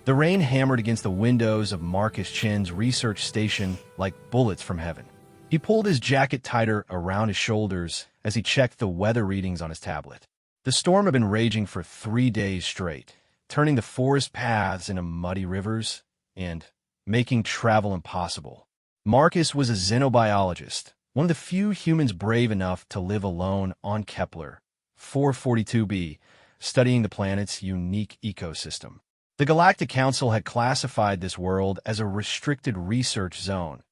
The rain hammered against the windows of Marcus Chen's research station like bullets from heaven. He pulled his jacket tighter around his shoulders as he checked the weather readings on his tablet. The storm had been raging for 3 days straight, turning the forest paths into muddy rivers and making travel impossible. Marcus was a xenobiologist, one of the few humans brave enough to live alone on Kepler 442b, studying the planet's unique ecosystem. The Galactic Council had classified this world as a restricted research zone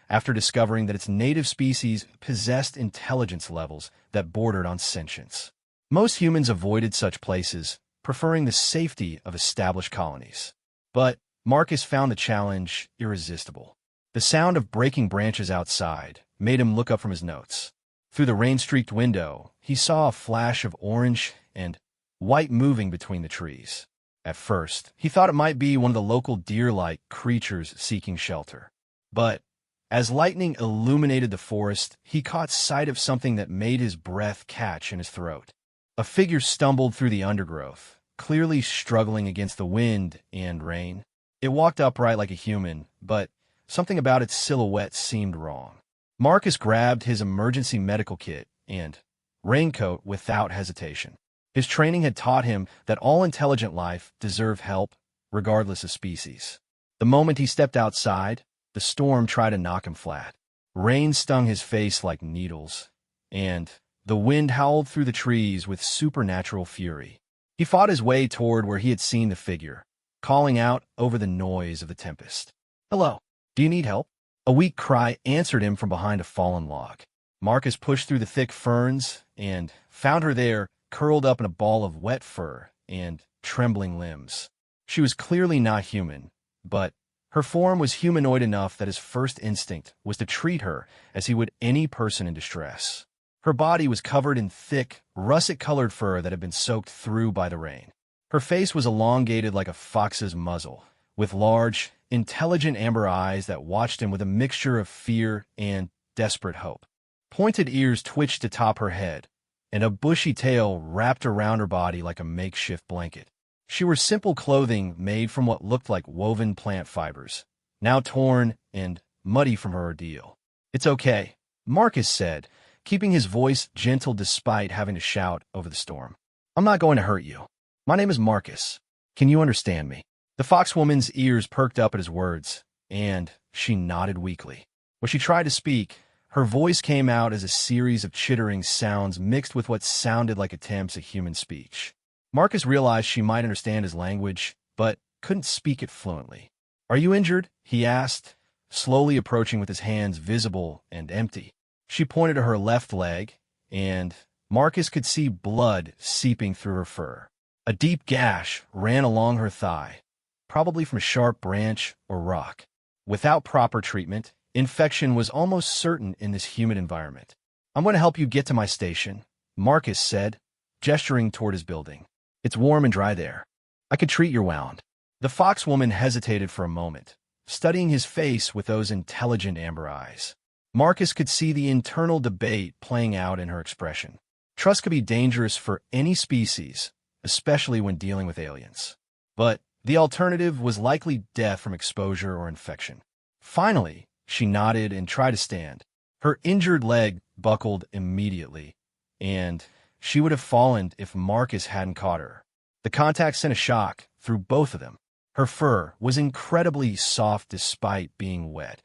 after discovering that its native species possessed intelligence levels that bordered on sentience. Most humans avoided such places, preferring the safety of established colonies. But Marcus found the challenge irresistible. The sound of breaking branches outside made him look up from his notes. Through the rain-streaked window, he saw a flash of orange and white moving between the trees. At first, he thought it might be one of the local deer-like creatures seeking shelter. But as lightning illuminated the forest, he caught sight of something that made his breath catch in his throat. A figure stumbled through the undergrowth, clearly struggling against the wind and rain. It walked upright like a human, but something about its silhouette seemed wrong. Marcus grabbed his emergency medical kit and raincoat without hesitation. His training had taught him that all intelligent life deserved help, regardless of species. The moment he stepped outside, the storm tried to knock him flat. Rain stung his face like needles, and the wind howled through the trees with supernatural fury. He fought his way toward where he had seen the figure, calling out over the noise of the tempest. "Hello, do you need help?" A weak cry answered him from behind a fallen log. Marcus pushed through the thick ferns and found her there, curled up in a ball of wet fur and trembling limbs. She was clearly not human, but her form was humanoid enough that his first instinct was to treat her as he would any person in distress. Her body was covered in thick, russet-colored fur that had been soaked through by the rain. Her face was elongated like a fox's muzzle, with large, intelligent amber eyes that watched him with a mixture of fear and desperate hope. Pointed ears twitched atop her head, and a bushy tail wrapped around her body like a makeshift blanket. She wore simple clothing made from what looked like woven plant fibers, now torn and muddy from her ordeal. "It's okay," Marcus said, keeping his voice gentle despite having to shout over the storm. "I'm not going to hurt you. My name is Marcus. Can you understand me?" The foxwoman's ears perked up at his words, and she nodded weakly. When she tried to speak, her voice came out as a series of chittering sounds mixed with what sounded like attempts at human speech. Marcus realized she might understand his language, but couldn't speak it fluently. "Are you injured?" he asked, slowly approaching with his hands visible and empty. She pointed to her left leg, and Marcus could see blood seeping through her fur. A deep gash ran along her thigh, probably from a sharp branch or rock. Without proper treatment, infection was almost certain in this humid environment. "I'm going to help you get to my station," Marcus said, gesturing toward his building. "It's warm and dry there. I could treat your wound." The foxwoman hesitated for a moment, studying his face with those intelligent amber eyes. Marcus could see the internal debate playing out in her expression. Trust could be dangerous for any species, especially when dealing with aliens. But the alternative was likely death from exposure or infection. Finally, she nodded and tried to stand. Her injured leg buckled immediately, and she would have fallen if Marcus hadn't caught her. The contact sent a shock through both of them. Her fur was incredibly soft despite being wet,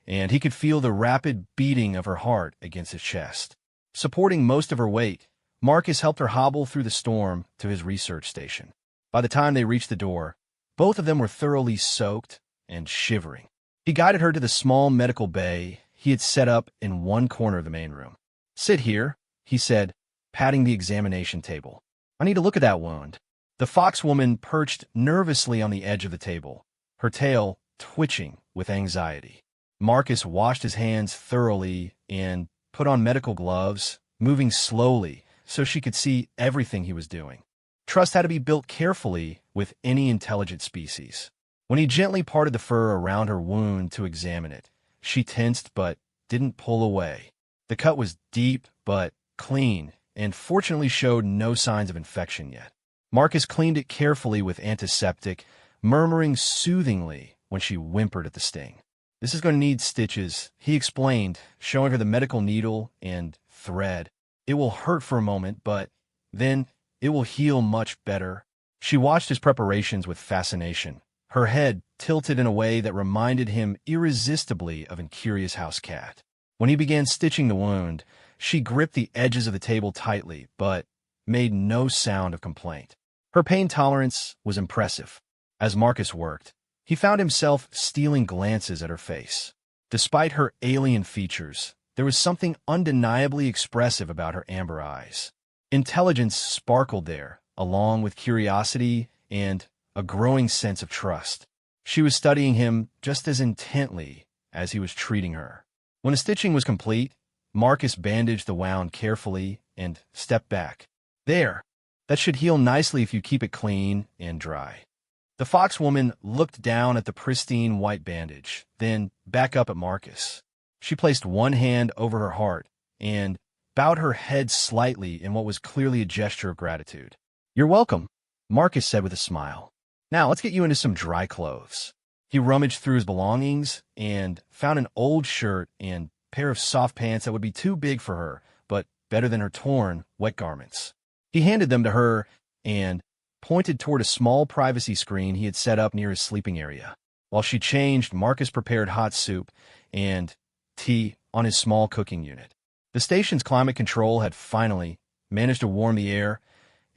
and he could feel the rapid beating of her heart against his chest. Supporting most of her weight, Marcus helped her hobble through the storm to his research station. By the time they reached the door, both of them were thoroughly soaked and shivering. He guided her to the small medical bay he had set up in one corner of the main room. "Sit here," he said, patting the examination table. "I need to look at that wound." The foxwoman perched nervously on the edge of the table, her tail twitching with anxiety. Marcus washed his hands thoroughly and put on medical gloves, moving slowly so she could see everything he was doing. Trust had to be built carefully with any intelligent species. When he gently parted the fur around her wound to examine it, she tensed but didn't pull away. The cut was deep but clean, and fortunately showed no signs of infection yet. Marcus cleaned it carefully with antiseptic, murmuring soothingly when she whimpered at the sting. "This is going to need stitches," he explained, showing her the medical needle and thread. "It will hurt for a moment, but then it will heal much better." She watched his preparations with fascination, her head tilted in a way that reminded him irresistibly of an curious house cat. When he began stitching the wound, she gripped the edges of the table tightly, but made no sound of complaint. Her pain tolerance was impressive. As Marcus worked, he found himself stealing glances at her face. Despite her alien features, there was something undeniably expressive about her amber eyes. Intelligence sparkled there, along with curiosity and a growing sense of trust. She was studying him just as intently as he was treating her. When the stitching was complete, Marcus bandaged the wound carefully and stepped back. "There, that should heal nicely if you keep it clean and dry." The foxwoman looked down at the pristine white bandage, then back up at Marcus. She placed one hand over her heart and bowed her head slightly in what was clearly a gesture of gratitude. "You're welcome," Marcus said with a smile. "Now let's get you into some dry clothes." He rummaged through his belongings and found an old shirt and pair of soft pants that would be too big for her, but better than her torn, wet garments. He handed them to her and pointed toward a small privacy screen he had set up near his sleeping area. While she changed, Marcus prepared hot soup and tea on his small cooking unit. The station's climate control had finally managed to warm the air,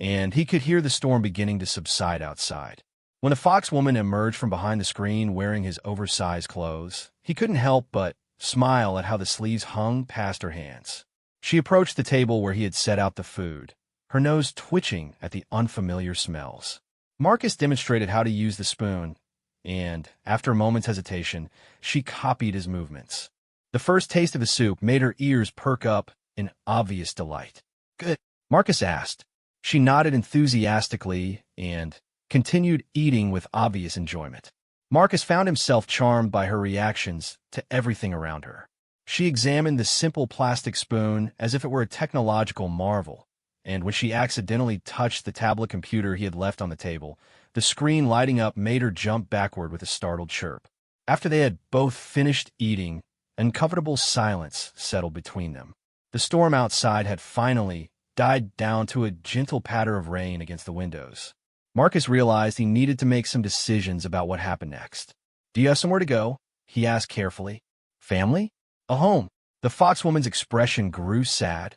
and he could hear the storm beginning to subside outside. When the foxwoman emerged from behind the screen wearing his oversized clothes, he couldn't help but smile at how the sleeves hung past her hands. She approached the table where he had set out the food, her nose twitching at the unfamiliar smells. Marcus demonstrated how to use the spoon, and, after a moment's hesitation, she copied his movements. The first taste of the soup made her ears perk up in obvious delight. "Good?" Marcus asked. She nodded enthusiastically and continued eating with obvious enjoyment. Marcus found himself charmed by her reactions to everything around her. She examined the simple plastic spoon as if it were a technological marvel, and when she accidentally touched the tablet computer he had left on the table, the screen lighting up made her jump backward with a startled chirp. After they had both finished eating, uncomfortable silence settled between them. The storm outside had finally died down to a gentle patter of rain against the windows. Marcus realized he needed to make some decisions about what happened next. "Do you have somewhere to go?" he asked carefully. "Family? A home?" The foxwoman's expression grew sad,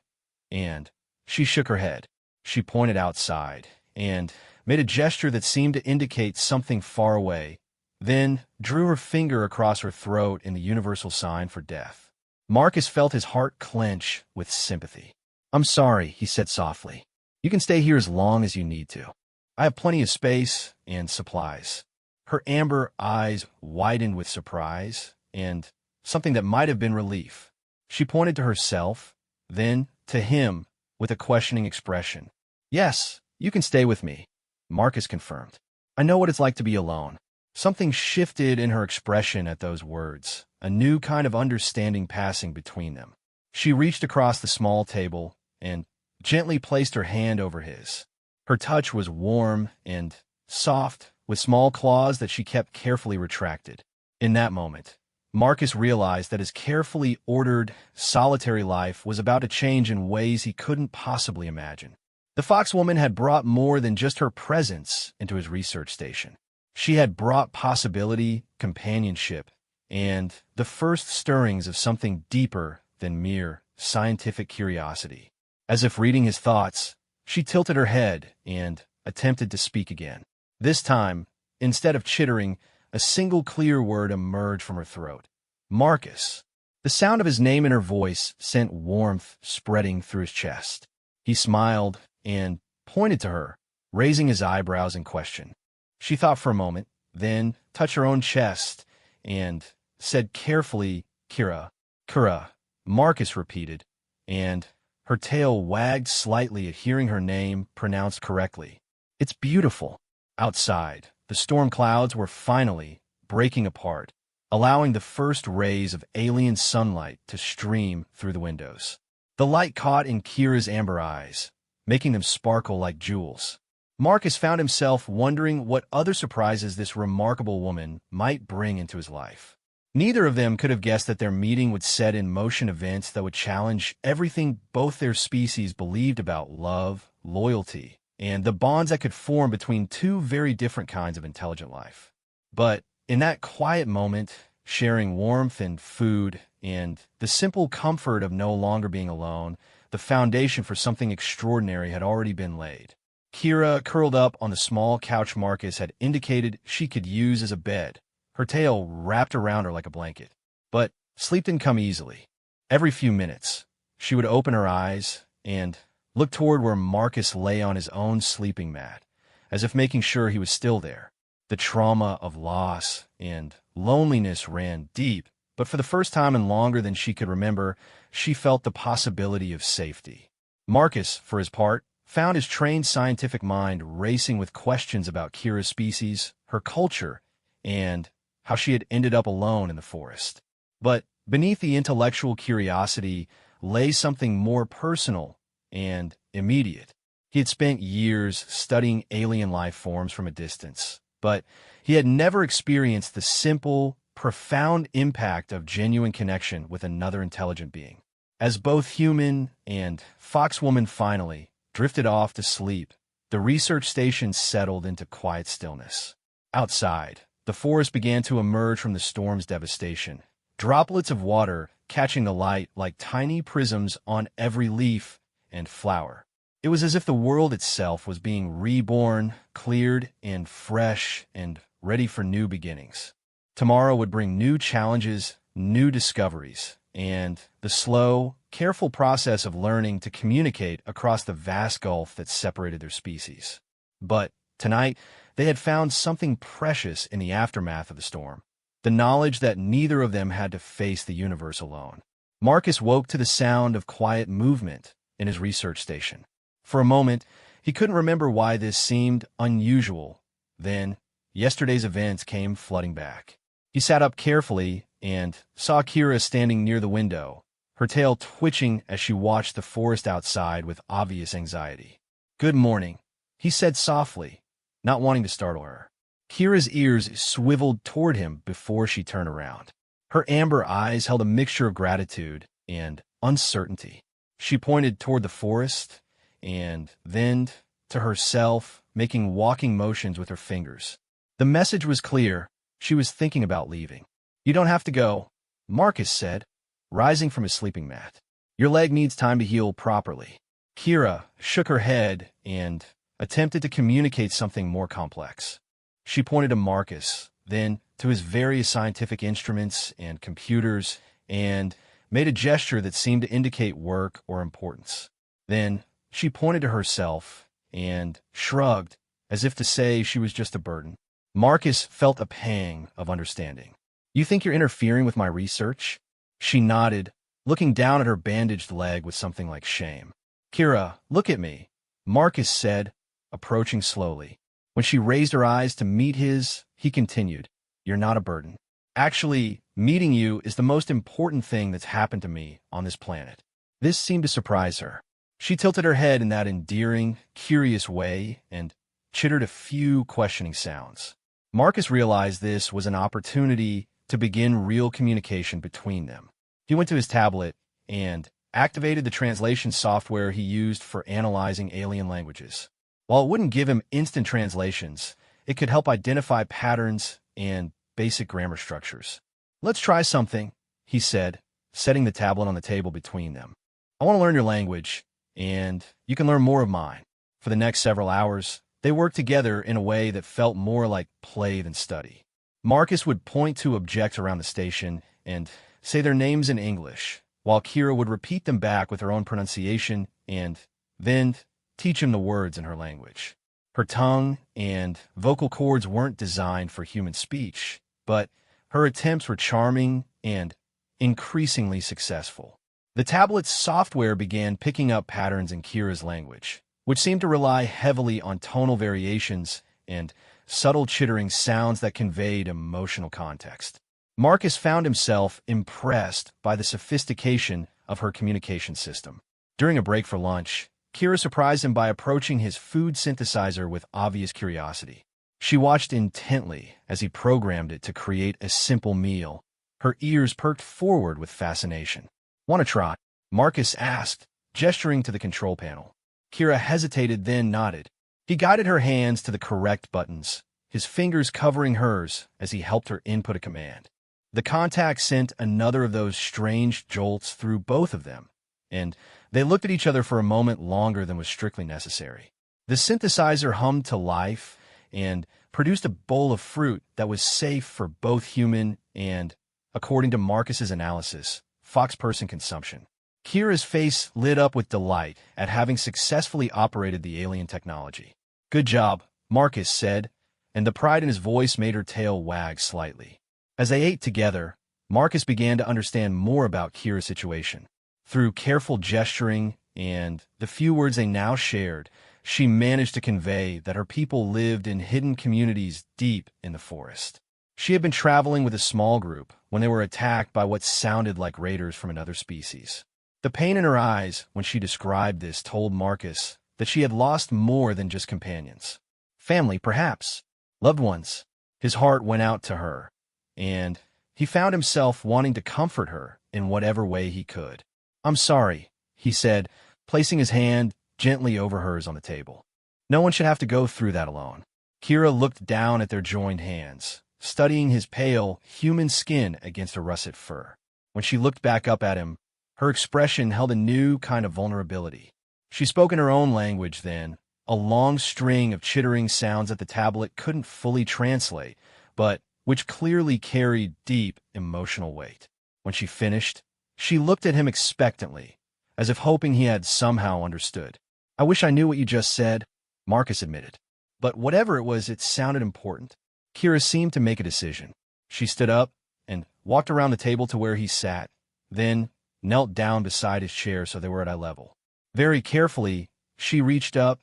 and she shook her head. She pointed outside and made a gesture that seemed to indicate something far away, then drew her finger across her throat in the universal sign for death. Marcus felt his heart clench with sympathy. "I'm sorry," he said softly. "You can stay here as long as you need to. I have plenty of space and supplies." Her amber eyes widened with surprise and something that might have been relief. She pointed to herself, then to him with a questioning expression. "Yes, you can stay with me," Marcus confirmed. "I know what it's like to be alone." Something shifted in her expression at those words, a new kind of understanding passing between them. She reached across the small table and gently placed her hand over his. Her touch was warm and soft, with small claws that she kept carefully retracted. In that moment, Marcus realized that his carefully ordered, solitary life was about to change in ways he couldn't possibly imagine. The foxwoman had brought more than just her presence into his research station. She had brought possibility, companionship, and the first stirrings of something deeper than mere scientific curiosity. As if reading his thoughts, she tilted her head and attempted to speak again. This time, instead of chittering, a single clear word emerged from her throat. "Marcus." The sound of his name in her voice sent warmth spreading through his chest. He smiled and pointed to her, raising his eyebrows in question. She thought for a moment, then touched her own chest and said carefully, "Kira." "Kira," Marcus repeated, and her tail wagged slightly at hearing her name pronounced correctly. "It's beautiful." Outside, the storm clouds were finally breaking apart, allowing the first rays of alien sunlight to stream through the windows. The light caught in Kira's amber eyes, making them sparkle like jewels. Marcus found himself wondering what other surprises this remarkable woman might bring into his life. Neither of them could have guessed that their meeting would set in motion events that would challenge everything both their species believed about love, loyalty, and the bonds that could form between two very different kinds of intelligent life. But in that quiet moment, sharing warmth and food, and the simple comfort of no longer being alone, the foundation for something extraordinary had already been laid. Kira, curled up on the small couch Marcus had indicated she could use as a bed, her tail wrapped around her like a blanket. But sleep didn't come easily. Every few minutes, she would open her eyes and look toward where Marcus lay on his own sleeping mat, as if making sure he was still there. The trauma of loss and loneliness ran deep, but for the first time in longer than she could remember, she felt the possibility of safety. Marcus, for his part, found his trained scientific mind racing with questions about Kira's species, her culture, and how she had ended up alone in the forest. But beneath the intellectual curiosity lay something more personal and immediate. He had spent years studying alien life forms from a distance, but he had never experienced the simple, profound impact of genuine connection with another intelligent being. As both human and foxwoman finally drifted off to sleep, the research station settled into quiet stillness. Outside, the forest began to emerge from the storm's devastation, droplets of water catching the light like tiny prisms on every leaf and flower. It was as if the world itself was being reborn, cleared, and fresh and ready for new beginnings. Tomorrow would bring new challenges, new discoveries, and the slow, careful process of learning to communicate across the vast gulf that separated their species. But tonight, they had found something precious in the aftermath of the storm, the knowledge that neither of them had to face the universe alone. Marcus woke to the sound of quiet movement in his research station. For a moment, he couldn't remember why this seemed unusual. Then, yesterday's events came flooding back. He sat up carefully and saw Kira standing near the window, her tail twitching as she watched the forest outside with obvious anxiety. "Good morning," he said softly, not wanting to startle her. Kira's ears swiveled toward him before she turned around. Her amber eyes held a mixture of gratitude and uncertainty. She pointed toward the forest, and then to herself, making walking motions with her fingers. The message was clear. She was thinking about leaving. "You don't have to go," Marcus said, rising from his sleeping mat. "Your leg needs time to heal properly." Kira shook her head and attempted to communicate something more complex. She pointed to Marcus, then to his various scientific instruments and computers, and made a gesture that seemed to indicate work or importance. Then she pointed to herself and shrugged, as if to say she was just a burden. Marcus felt a pang of understanding. "You think you're interfering with my research?" She nodded, looking down at her bandaged leg with something like shame. "Kira, look at me," Marcus said, approaching slowly. When she raised her eyes to meet his, he continued, "You're not a burden. Actually, meeting you is the most important thing that's happened to me on this planet." This seemed to surprise her. She tilted her head in that endearing, curious way and chittered a few questioning sounds. Marcus realized this was an opportunity to begin real communication between them. He went to his tablet and activated the translation software he used for analyzing alien languages. While it wouldn't give him instant translations, it could help identify patterns and basic grammar structures. "Let's try something," he said, setting the tablet on the table between them. "I want to learn your language, and you can learn more of mine." For the next several hours, they worked together in a way that felt more like play than study. Marcus would point to objects around the station and say their names in English, while Kira would repeat them back with her own pronunciation and then teach him the words in her language. Her tongue and vocal cords weren't designed for human speech, but her attempts were charming and increasingly successful. The tablet's software began picking up patterns in Kira's language, which seemed to rely heavily on tonal variations and subtle chittering sounds that conveyed emotional context. Marcus found himself impressed by the sophistication of her communication system. During a break for lunch, Kira surprised him by approaching his food synthesizer with obvious curiosity. She watched intently as he programmed it to create a simple meal, her ears perked forward with fascination. "Want to try?" Marcus asked, gesturing to the control panel. Kira hesitated, then nodded. He guided her hands to the correct buttons, his fingers covering hers as he helped her input a command. The contact sent another of those strange jolts through both of them, and they looked at each other for a moment longer than was strictly necessary. The synthesizer hummed to life and produced a bowl of fruit that was safe for both human and, according to Marcus's analysis, fox-person consumption. Kira's face lit up with delight at having successfully operated the alien technology. "Good job," Marcus said, and the pride in his voice made her tail wag slightly. As they ate together, Marcus began to understand more about Kira's situation. Through careful gesturing and the few words they now shared, she managed to convey that her people lived in hidden communities deep in the forest. She had been traveling with a small group when they were attacked by what sounded like raiders from another species. The pain in her eyes when she described this told Marcus that she had lost more than just companions. Family, perhaps. Loved ones. His heart went out to her, and he found himself wanting to comfort her in whatever way he could. "I'm sorry," he said, placing his hand gently over hers on the table. "No one should have to go through that alone." Kira looked down at their joined hands, studying his pale, human skin against her russet fur. When she looked back up at him, her expression held a new kind of vulnerability. She spoke in her own language then, a long string of chittering sounds that the tablet couldn't fully translate, but which clearly carried deep emotional weight. When she finished, she looked at him expectantly, as if hoping he had somehow understood. "I wish I knew what you just said," Marcus admitted. But whatever it was, it sounded important. Kira seemed to make a decision. She stood up and walked around the table to where he sat, then knelt down beside his chair so they were at eye level. Very carefully, she reached up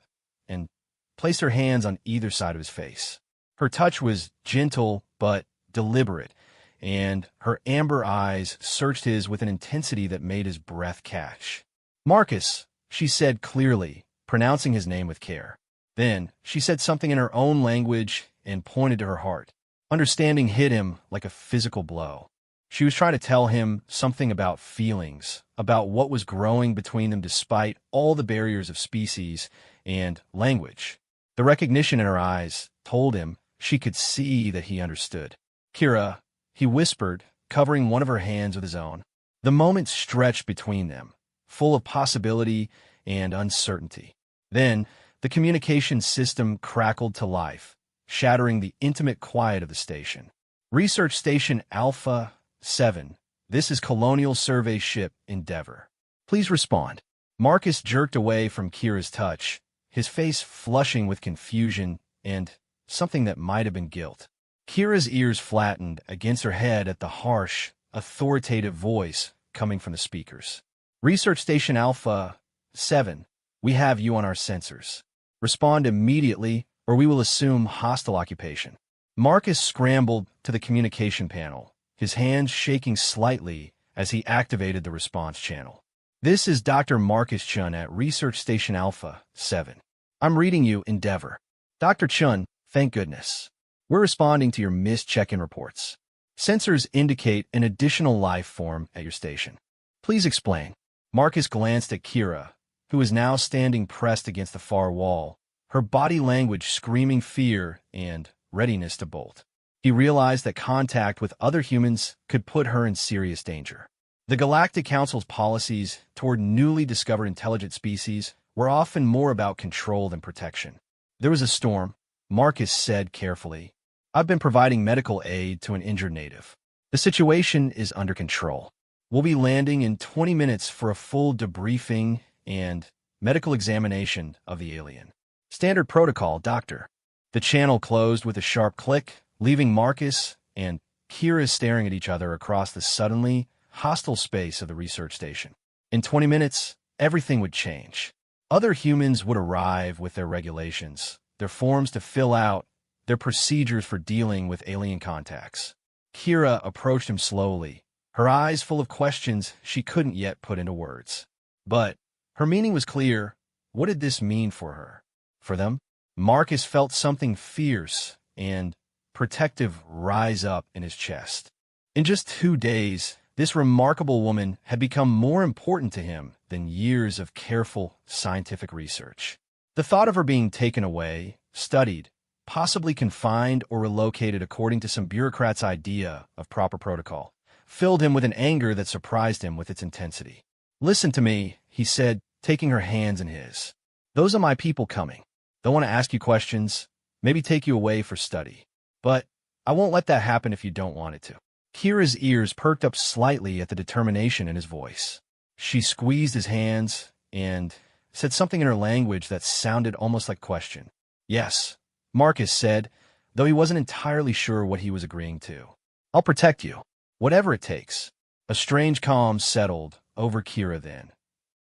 and placed her hands on either side of his face. Her touch was gentle but deliberate, and her amber eyes searched his with an intensity that made his breath catch. "Marcus," she said clearly, pronouncing his name with care. Then she said something in her own language and pointed to her heart. Understanding hit him like a physical blow. She was trying to tell him something about feelings, about what was growing between them despite all the barriers of species and language. The recognition in her eyes told him she could see that he understood. "Kira," he whispered, covering one of her hands with his own. The moment stretched between them, full of possibility and uncertainty. Then the communication system crackled to life, shattering the intimate quiet of the station. "Research Station Alpha 7. This is Colonial Survey Ship Endeavor. Please respond." Marcus jerked away from Kira's touch, his face flushing with confusion and something that might have been guilt. Kira's ears flattened against her head at the harsh, authoritative voice coming from the speakers. "Research Station Alpha 7. We have you on our sensors. Respond immediately, or we will assume hostile occupation." Marcus scrambled to the communication panel, his hands shaking slightly as he activated the response channel. "This is Dr. Marcus Chun at Research Station Alpha 7. I'm reading you, Endeavor." "Dr. Chun, thank goodness. We're responding to your missed check-in reports. Sensors indicate an additional life form at your station. Please explain." Marcus glanced at Kira, who was now standing pressed against the far wall, her body language screaming fear and readiness to bolt. He realized that contact with other humans could put her in serious danger. The Galactic Council's policies toward newly discovered intelligent species were often more about control than protection. "There was a storm," Marcus said carefully. "I've been providing medical aid to an injured native. The situation is under control. We'll be landing in 20 minutes for a full debriefing and medical examination of the alien. Standard protocol, Doctor." The channel closed with a sharp click, leaving Marcus and Kira staring at each other across the suddenly hostile space of the research station. In 20 minutes, everything would change. Other humans would arrive with their regulations, their forms to fill out, their procedures for dealing with alien contacts. Kira approached him slowly, her eyes full of questions she couldn't yet put into words. But her meaning was clear. What did this mean for her? For them? Marcus felt something fierce and protective rise up in his chest. In just 2 days, this remarkable woman had become more important to him than years of careful scientific research. The thought of her being taken away, studied, possibly confined or relocated according to some bureaucrat's idea of proper protocol, filled him with an anger that surprised him with its intensity. "Listen to me," he said, taking her hands in his. "Those are my people coming. They'll want to ask you questions, maybe take you away for study. But I won't let that happen if you don't want it to." Kira's ears perked up slightly at the determination in his voice. She squeezed his hands and said something in her language that sounded almost like question. "Yes," Marcus said, though he wasn't entirely sure what he was agreeing to. "I'll protect you, whatever it takes." A strange calm settled over Kira then.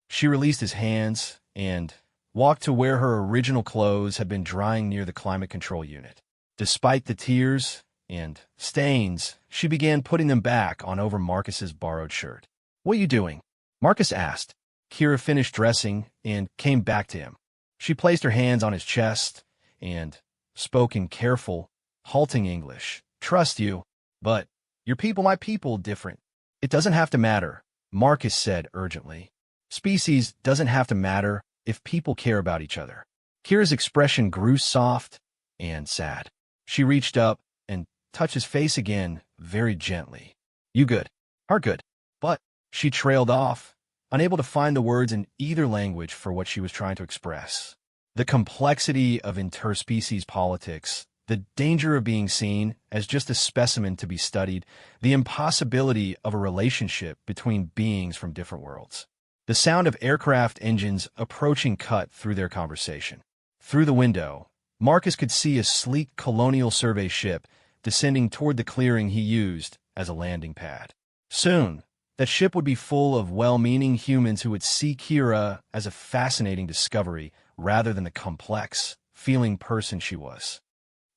She released his hands and walked to where her original clothes had been drying near the climate control unit. Despite the tears and stains, she began putting them back on over Marcus's borrowed shirt. "What are you doing?" Marcus asked. Kira finished dressing and came back to him. She placed her hands on his chest and spoke in careful, halting English. "Trust you, but your people, my people, different." "It doesn't have to matter," Marcus said urgently. "Species doesn't have to matter if people care about each other." Kira's expression grew soft and sad. She reached up and touched his face again very gently. "You good? Are good." But she trailed off, unable to find the words in either language for what she was trying to express. The complexity of interspecies politics, the danger of being seen as just a specimen to be studied, the impossibility of a relationship between beings from different worlds. The sound of aircraft engines approaching cut through their conversation. Through the window, Marcus could see a sleek colonial survey ship descending toward the clearing he used as a landing pad. Soon, that ship would be full of well-meaning humans who would see Kira as a fascinating discovery rather than the complex, feeling person she was.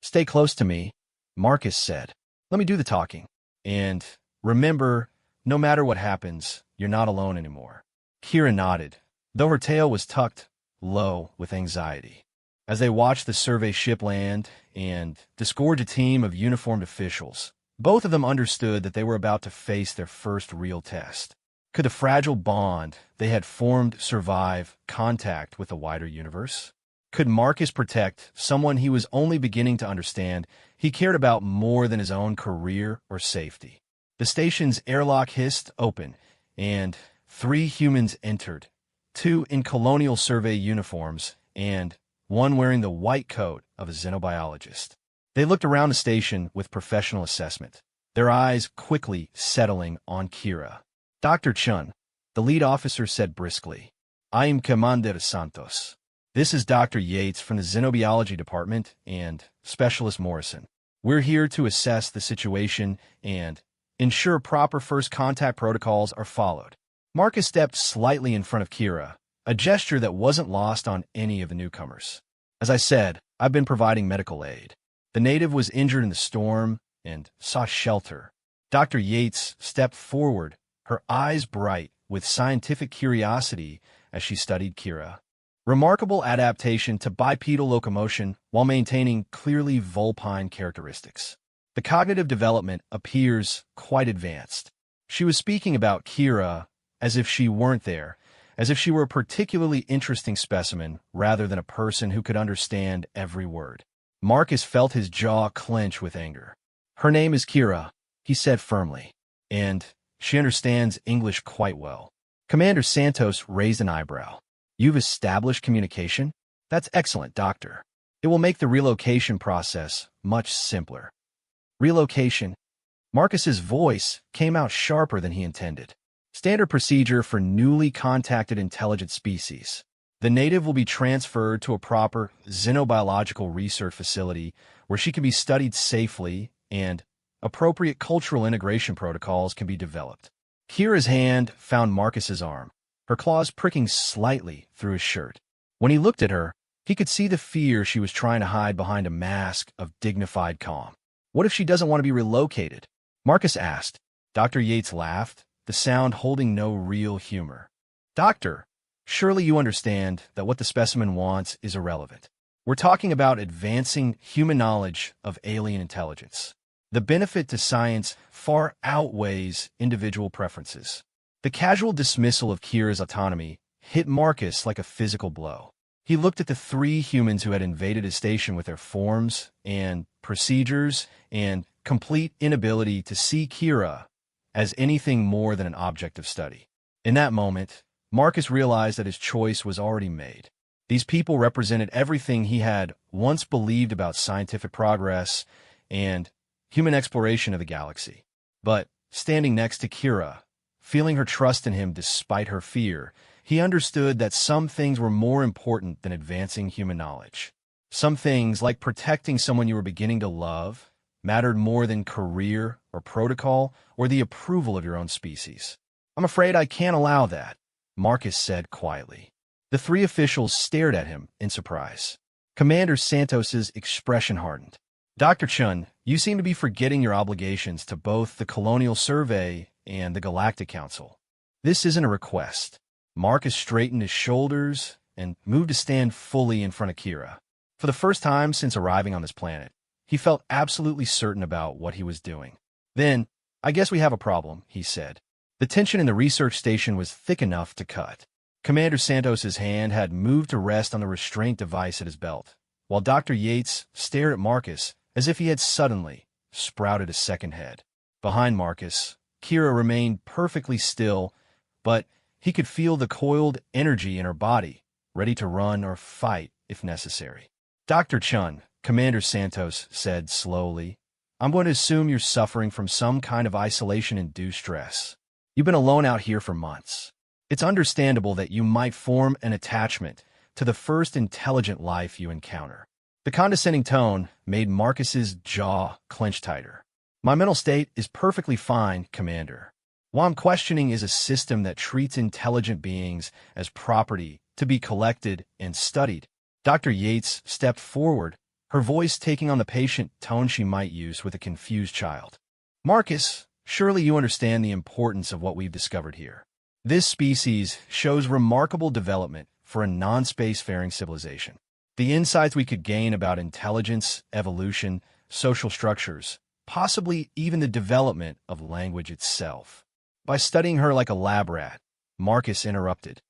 "Stay close to me," Marcus said. "Let me do the talking. And remember, no matter what happens, you're not alone anymore." Kira nodded, though her tail was tucked low with anxiety. As they watched the survey ship land and disgorge a team of uniformed officials, both of them understood that they were about to face their first real test. Could the fragile bond they had formed survive contact with the wider universe? Could Marcus protect someone he was only beginning to understand he cared about more than his own career or safety? The station's airlock hissed open, and 3 humans entered, 2 in colonial survey uniforms, and 1 wearing the white coat of a xenobiologist. They looked around the station with professional assessment, their eyes quickly settling on Kira. "Dr. Chun," the lead officer said briskly. "I am Commander Santos. This is Dr. Yates from the Xenobiology Department and Specialist Morrison. We're here to assess the situation and ensure proper first contact protocols are followed." Marcus stepped slightly in front of Kira, a gesture that wasn't lost on any of the newcomers. "As I said, I've been providing medical aid. The native was injured in the storm and sought shelter." Dr. Yates stepped forward, her eyes bright with scientific curiosity as she studied Kira. Remarkable adaptation to bipedal locomotion while maintaining clearly vulpine characteristics. The cognitive development appears quite advanced. She was speaking about Kira as if she weren't there, as if she were a particularly interesting specimen rather than a person who could understand every word. Marcus felt his jaw clench with anger. "Her name is Kira," he said firmly, "and she understands English quite well." Commander Santos raised an eyebrow. "You've established communication? That's excellent, Doctor. It will make the relocation process much simpler." "Relocation?" Marcus's voice came out sharper than he intended. "Standard procedure for newly contacted intelligent species. The native will be transferred to a proper xenobiological research facility where she can be studied safely and appropriate cultural integration protocols can be developed." Kira's hand found Marcus's arm, her claws pricking slightly through his shirt. When he looked at her, he could see the fear she was trying to hide behind a mask of dignified calm. "What if she doesn't want to be relocated?" Marcus asked. Dr. Yates laughed, the sound holding no real humor. "Doctor, surely you understand that what the specimen wants is irrelevant. We're talking about advancing human knowledge of alien intelligence. The benefit to science far outweighs individual preferences. The casual dismissal of Kira's autonomy hit Marcus like a physical blow. He looked at the three humans who had invaded his station with their forms and procedures and complete inability to see Kira as anything more than an object of study. In that moment, Marcus realized that his choice was already made. These people represented everything he had once believed about scientific progress and human exploration of the galaxy. But standing next to Kira, feeling her trust in him despite her fear, he understood that some things were more important than advancing human knowledge. Some things, like protecting someone you were beginning to love, mattered more than career or protocol or the approval of your own species. "I'm afraid I can't allow that," Marcus said quietly. The three officials stared at him in surprise. Commander Santos's expression hardened. "Dr. Chun, you seem to be forgetting your obligations to both the Colonial Survey and the Galactic Council. This isn't a request." Marcus straightened his shoulders and moved to stand fully in front of Kira. For the first time since arriving on this planet, he felt absolutely certain about what he was doing. "Then, I guess we have a problem," he said. The tension in the research station was thick enough to cut. Commander Santos's hand had moved to rest on the restraint device at his belt, while Dr. Yates stared at Marcus as if he had suddenly sprouted a second head. Behind Marcus, Kira remained perfectly still, but he could feel the coiled energy in her body, ready to run or fight if necessary. "Dr. Chun," Commander Santos said slowly, "I'm going to assume you're suffering from some kind of isolation-induced stress. You've been alone out here for months. It's understandable that you might form an attachment to the first intelligent life you encounter." The condescending tone made Marcus's jaw clench tighter. "My mental state is perfectly fine, Commander. What I'm questioning is a system that treats intelligent beings as property to be collected and studied." Dr. Yates stepped forward, her voice taking on the patient tone she might use with a confused child. "Marcus, surely you understand the importance of what we've discovered here. This species shows remarkable development for a non-spacefaring civilization. The insights we could gain about intelligence, evolution, social structures, possibly even the development of language itself. By studying her like a lab rat," Marcus interrupted.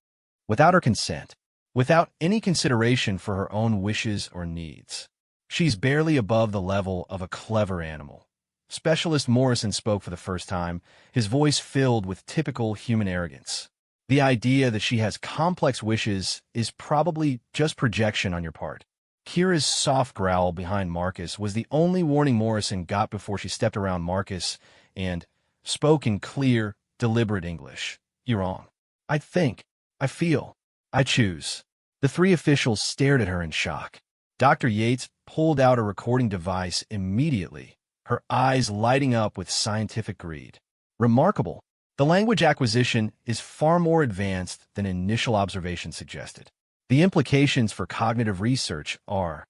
"Without her consent, without any consideration for her own wishes or needs. She's barely above the level of a clever animal." Specialist Morrison spoke for the first time, his voice filled with typical human arrogance. "The idea that she has complex wishes is probably just projection on your part." Kira's soft growl behind Marcus was the only warning Morrison got before she stepped around Marcus and spoke in clear, deliberate English. "You're wrong. I think, I feel, I choose." The three officials stared at her in shock. Dr. Yates pulled out a recording device immediately, her eyes lighting up with scientific greed. "Remarkable. The language acquisition is far more advanced than initial observation suggested. The implications for cognitive research are—"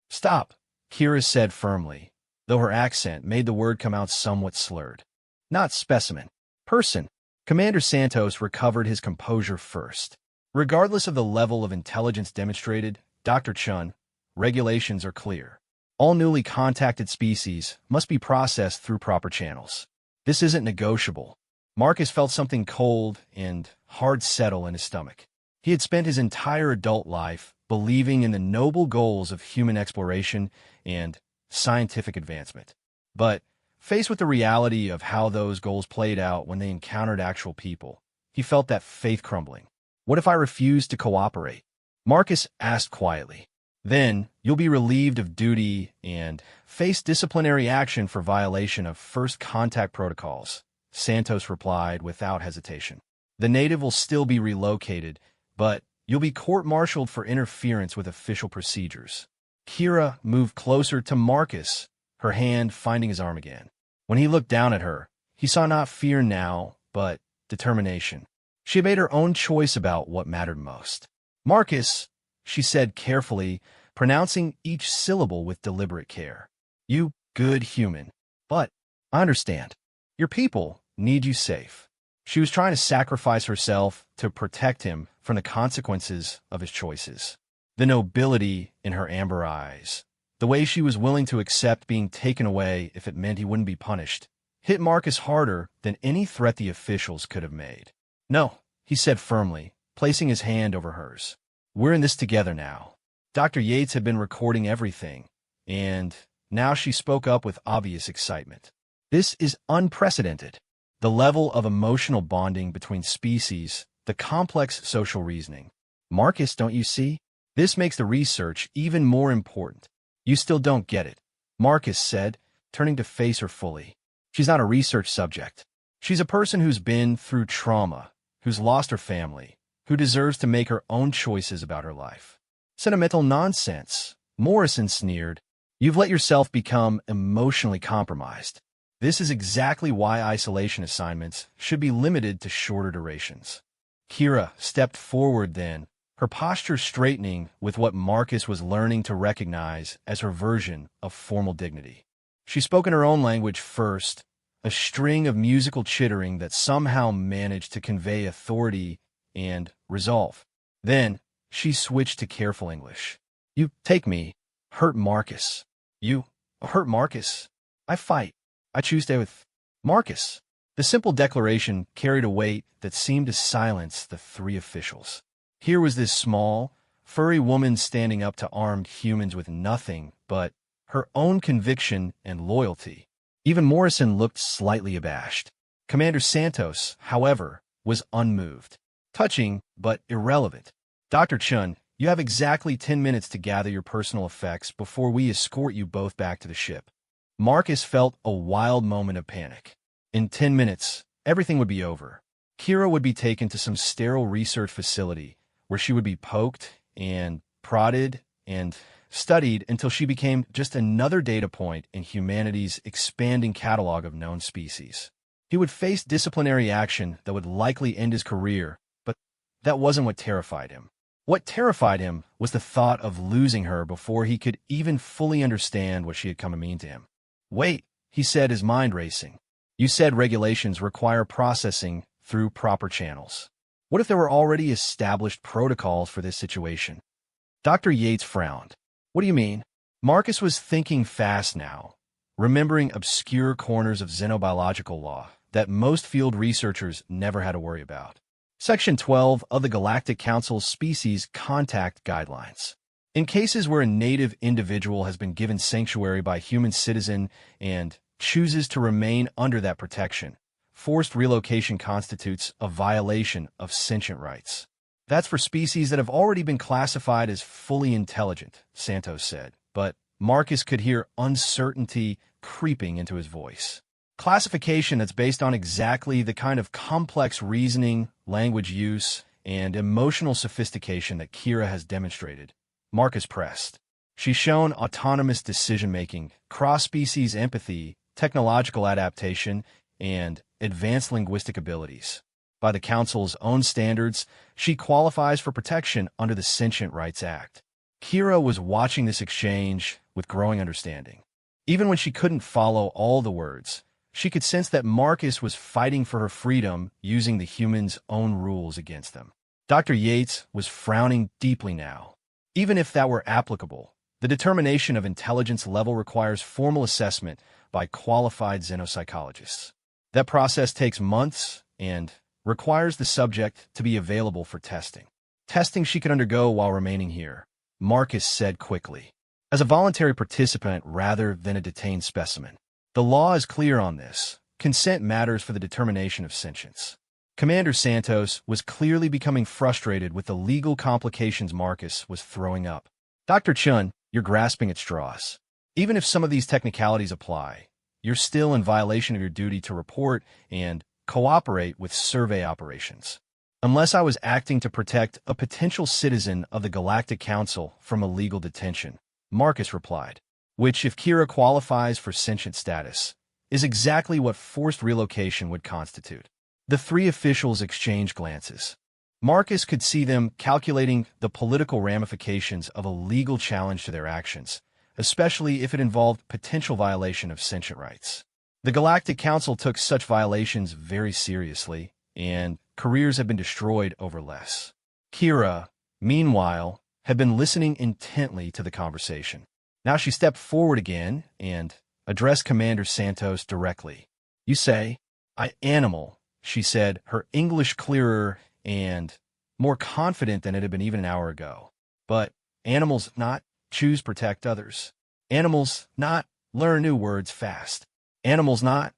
"Stop," Kira said firmly, though her accent made the word come out somewhat slurred. "Not specimen. Person." Commander Santos recovered his composure first. "Regardless of the level of intelligence demonstrated, Dr. Chun, regulations are clear. All newly contacted species must be processed through proper channels. This isn't negotiable." Marcus felt something cold and hard settle in his stomach. He had spent his entire adult life believing in the noble goals of human exploration and scientific advancement. But faced with the reality of how those goals played out when they encountered actual people, he felt that faith crumbling. "What if I refuse to cooperate?" Marcus asked quietly. "Then you'll be relieved of duty and face disciplinary action for violation of first contact protocols," Santos replied without hesitation. "The native will still be relocated, but you'll be court-martialed for interference with official procedures." Kira moved closer to Marcus, her hand finding his arm again. When he looked down at her, he saw not fear now, but determination. She had made her own choice about what mattered most. "Marcus," she said carefully, pronouncing each syllable with deliberate care. "You good human. But I understand. Your people need you safe." She was trying to sacrifice herself to protect him from the consequences of his choices. The nobility in her amber eyes, the way she was willing to accept being taken away if it meant he wouldn't be punished, hit Marcus harder than any threat the officials could have made. "No," he said firmly, placing his hand over hers. "We're in this together now." Dr. Yates had been recording everything, and now she spoke up with obvious excitement. "This is unprecedented. The level of emotional bonding between species, the complex social reasoning. Marcus, don't you see? This makes the research even more important." "You still don't get it," Marcus said, turning to face her fully. "She's not a research subject. She's a person who's been through trauma, who's lost her family, who deserves to make her own choices about her life." "Sentimental nonsense," Morrison sneered. "You've let yourself become emotionally compromised. This is exactly why isolation assignments should be limited to shorter durations." Kira stepped forward then, her posture straightening with what Marcus was learning to recognize as her version of formal dignity. She spoke in her own language first, a string of musical chittering that somehow managed to convey authority and resolve. Then she switched to careful English. "You take me, hurt Marcus. You hurt Marcus. I fight. I choose to stay with Marcus." The simple declaration carried a weight that seemed to silence the three officials. Here was this small, furry woman standing up to armed humans with nothing but her own conviction and loyalty. Even Morrison looked slightly abashed. Commander Santos, however, was unmoved. Touching, but irrelevant. "Dr. Chun, you have exactly 10 minutes to gather your personal effects before we escort you both back to the ship." Marcus felt a wild moment of panic. In 10 minutes, everything would be over. Kira would be taken to some sterile research facility where she would be poked and prodded and studied until she became just another data point in humanity's expanding catalog of known species. He would face disciplinary action that would likely end his career, but that wasn't what terrified him. What terrified him was the thought of losing her before he could even fully understand what she had come to mean to him. "Wait," he said, his mind racing. "You said regulations require processing through proper channels. What if there were already established protocols for this situation?" Dr. Yates frowned. "What do you mean?" Marcus was thinking fast now, remembering obscure corners of xenobiological law that most field researchers never had to worry about. Section 12 of the Galactic Council's Species Contact Guidelines. In cases where a native individual has been given sanctuary by a human citizen and chooses to remain under that protection, forced relocation constitutes a violation of sentient rights. That's for species that have already been classified as fully intelligent, Santos said, but Marcus could hear uncertainty creeping into his voice. Classification that's based on exactly the kind of complex reasoning, language use, and emotional sophistication that Kira has demonstrated. Marcus pressed. She's shown autonomous decision-making, cross-species empathy, technological adaptation, and advanced linguistic abilities. By the Council's own standards, she qualifies for protection under the Sentient Rights Act. Kira was watching this exchange with growing understanding. Even when she couldn't follow all the words, she could sense that Marcus was fighting for her freedom using the humans' own rules against them. Dr. Yates was frowning deeply now. Even if that were applicable, the determination of intelligence level requires formal assessment by qualified xenopsychologists. That process takes months and requires the subject to be available for testing. Testing she could undergo while remaining here, Marcus said quickly, as a voluntary participant rather than a detained specimen. The law is clear on this. Consent matters for the determination of sentience. Commander Santos was clearly becoming frustrated with the legal complications Marcus was throwing up. "Dr. Chun, you're grasping at straws. Even if some of these technicalities apply, you're still in violation of your duty to report and cooperate with survey operations. Unless I was acting to protect a potential citizen of the Galactic Council from illegal detention," Marcus replied, which, if Kira qualifies for sentient status, is exactly what forced relocation would constitute. The three officials exchanged glances. Marcus could see them calculating the political ramifications of a legal challenge to their actions, especially if it involved potential violation of sentient rights. The Galactic Council took such violations very seriously, and careers have been destroyed over less. Kira, meanwhile, had been listening intently to the conversation. Now she stepped forward again and addressed Commander Santos directly. "You say, I animal," she said, her English clearer and more confident than it had been even an hour ago. "But animals not choose protect others. Animals not learn new words fast. Animals not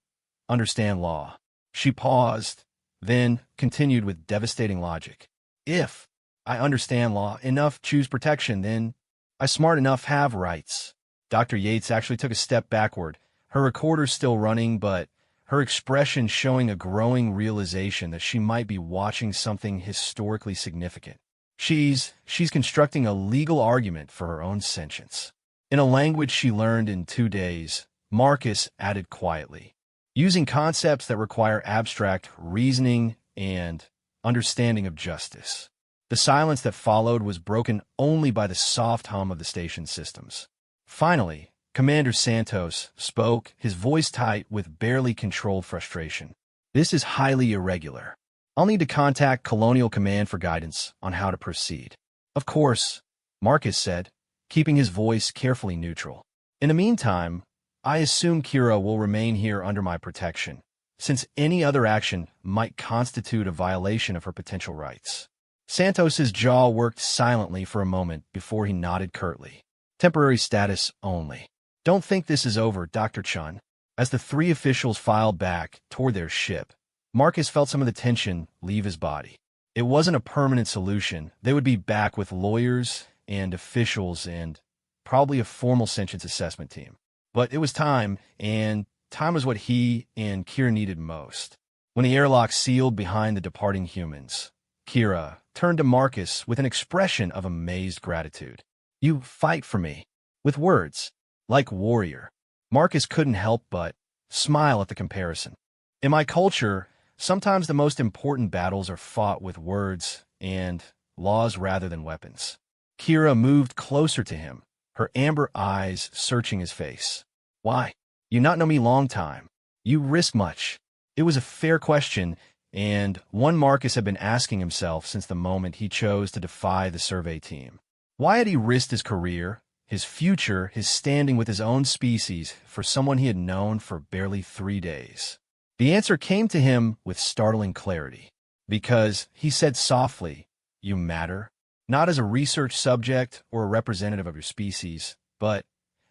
understand law." She paused, then continued with devastating logic. "If I understand law enough choose protection, then I smart enough have rights." Dr. Yates actually took a step backward, her recorder still running, but her expression showing a growing realization that she might be watching something historically significant. She's constructing a legal argument for her own sentience. In a language she learned in 2 days, Marcus added quietly, using concepts that require abstract reasoning and understanding of justice. The silence that followed was broken only by the soft hum of the station's systems. Finally, Commander Santos spoke, his voice tight with barely controlled frustration. "This is highly irregular. I'll need to contact Colonial Command for guidance on how to proceed." "Of course," Marcus said, keeping his voice carefully neutral. "In the meantime, I assume Kira will remain here under my protection, since any other action might constitute a violation of her potential rights." Santos's jaw worked silently for a moment before he nodded curtly. "Temporary status only. Don't think this is over, Dr. Chun." As the 3 officials filed back toward their ship, Marcus felt some of the tension leave his body. It wasn't a permanent solution. They would be back with lawyers and officials and probably a formal sentience assessment team. But it was time, and time was what he and Kira needed most. When the airlock sealed behind the departing humans, Kira turned to Marcus with an expression of amazed gratitude. "You fight for me." With words, like warrior. Marcus couldn't help but smile at the comparison. "In my culture, sometimes the most important battles are fought with words and laws rather than weapons." Kira moved closer to him, her amber eyes searching his face. "Why? You not know me long time. You risk much." It was a fair question, and one Marcus had been asking himself since the moment he chose to defy the survey team. Why had he risked his career, his future, his standing with his own species for someone he had known for barely 3 days? The answer came to him with startling clarity. Because, he said softly, "You matter, not as a research subject or a representative of your species, but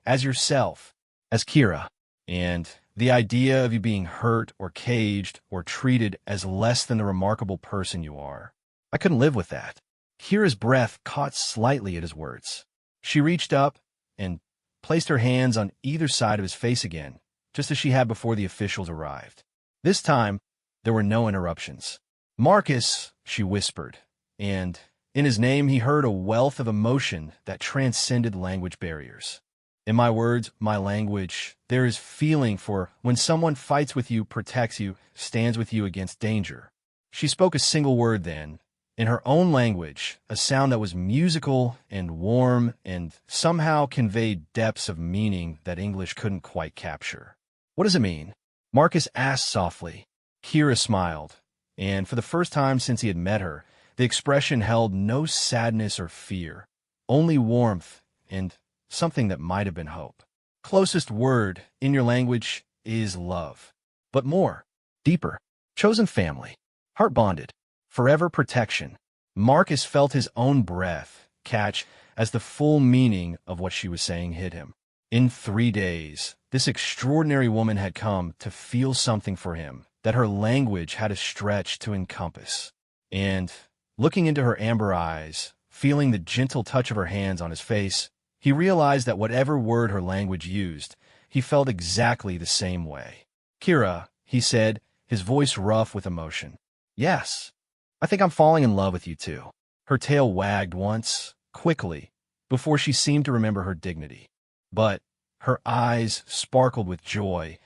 as yourself, as Kira. And the idea of you being hurt or caged or treated as less than the remarkable person you are, I couldn't live with that." Kira's breath caught slightly at his words. She reached up and placed her hands on either side of his face again, just as she had before the officials arrived. This time, there were no interruptions. "Marcus," she whispered, and in his name he heard a wealth of emotion that transcended language barriers. "In my words, my language, there is feeling for when someone fights with you, protects you, stands with you against danger." She spoke a single word then, in her own language, a sound that was musical and warm and somehow conveyed depths of meaning that English couldn't quite capture. "What does it mean?" Marcus asked softly. Kira smiled, and for the first time since he had met her, the expression held no sadness or fear, only warmth and something that might have been hope. "Closest word in your language is love. But more, deeper, chosen family, heart bonded, forever protection." Marcus felt his own breath catch as the full meaning of what she was saying hit him. In 3 days, this extraordinary woman had come to feel something for him that her language had a stretch to encompass. And, looking into her amber eyes, feeling the gentle touch of her hands on his face, he realized that whatever word her language used, he felt exactly the same way. "Kira," he said, his voice rough with emotion. "Yes, I think I'm falling in love with you too." Her tail wagged once, quickly, before she seemed to remember her dignity. But her eyes sparkled with joy,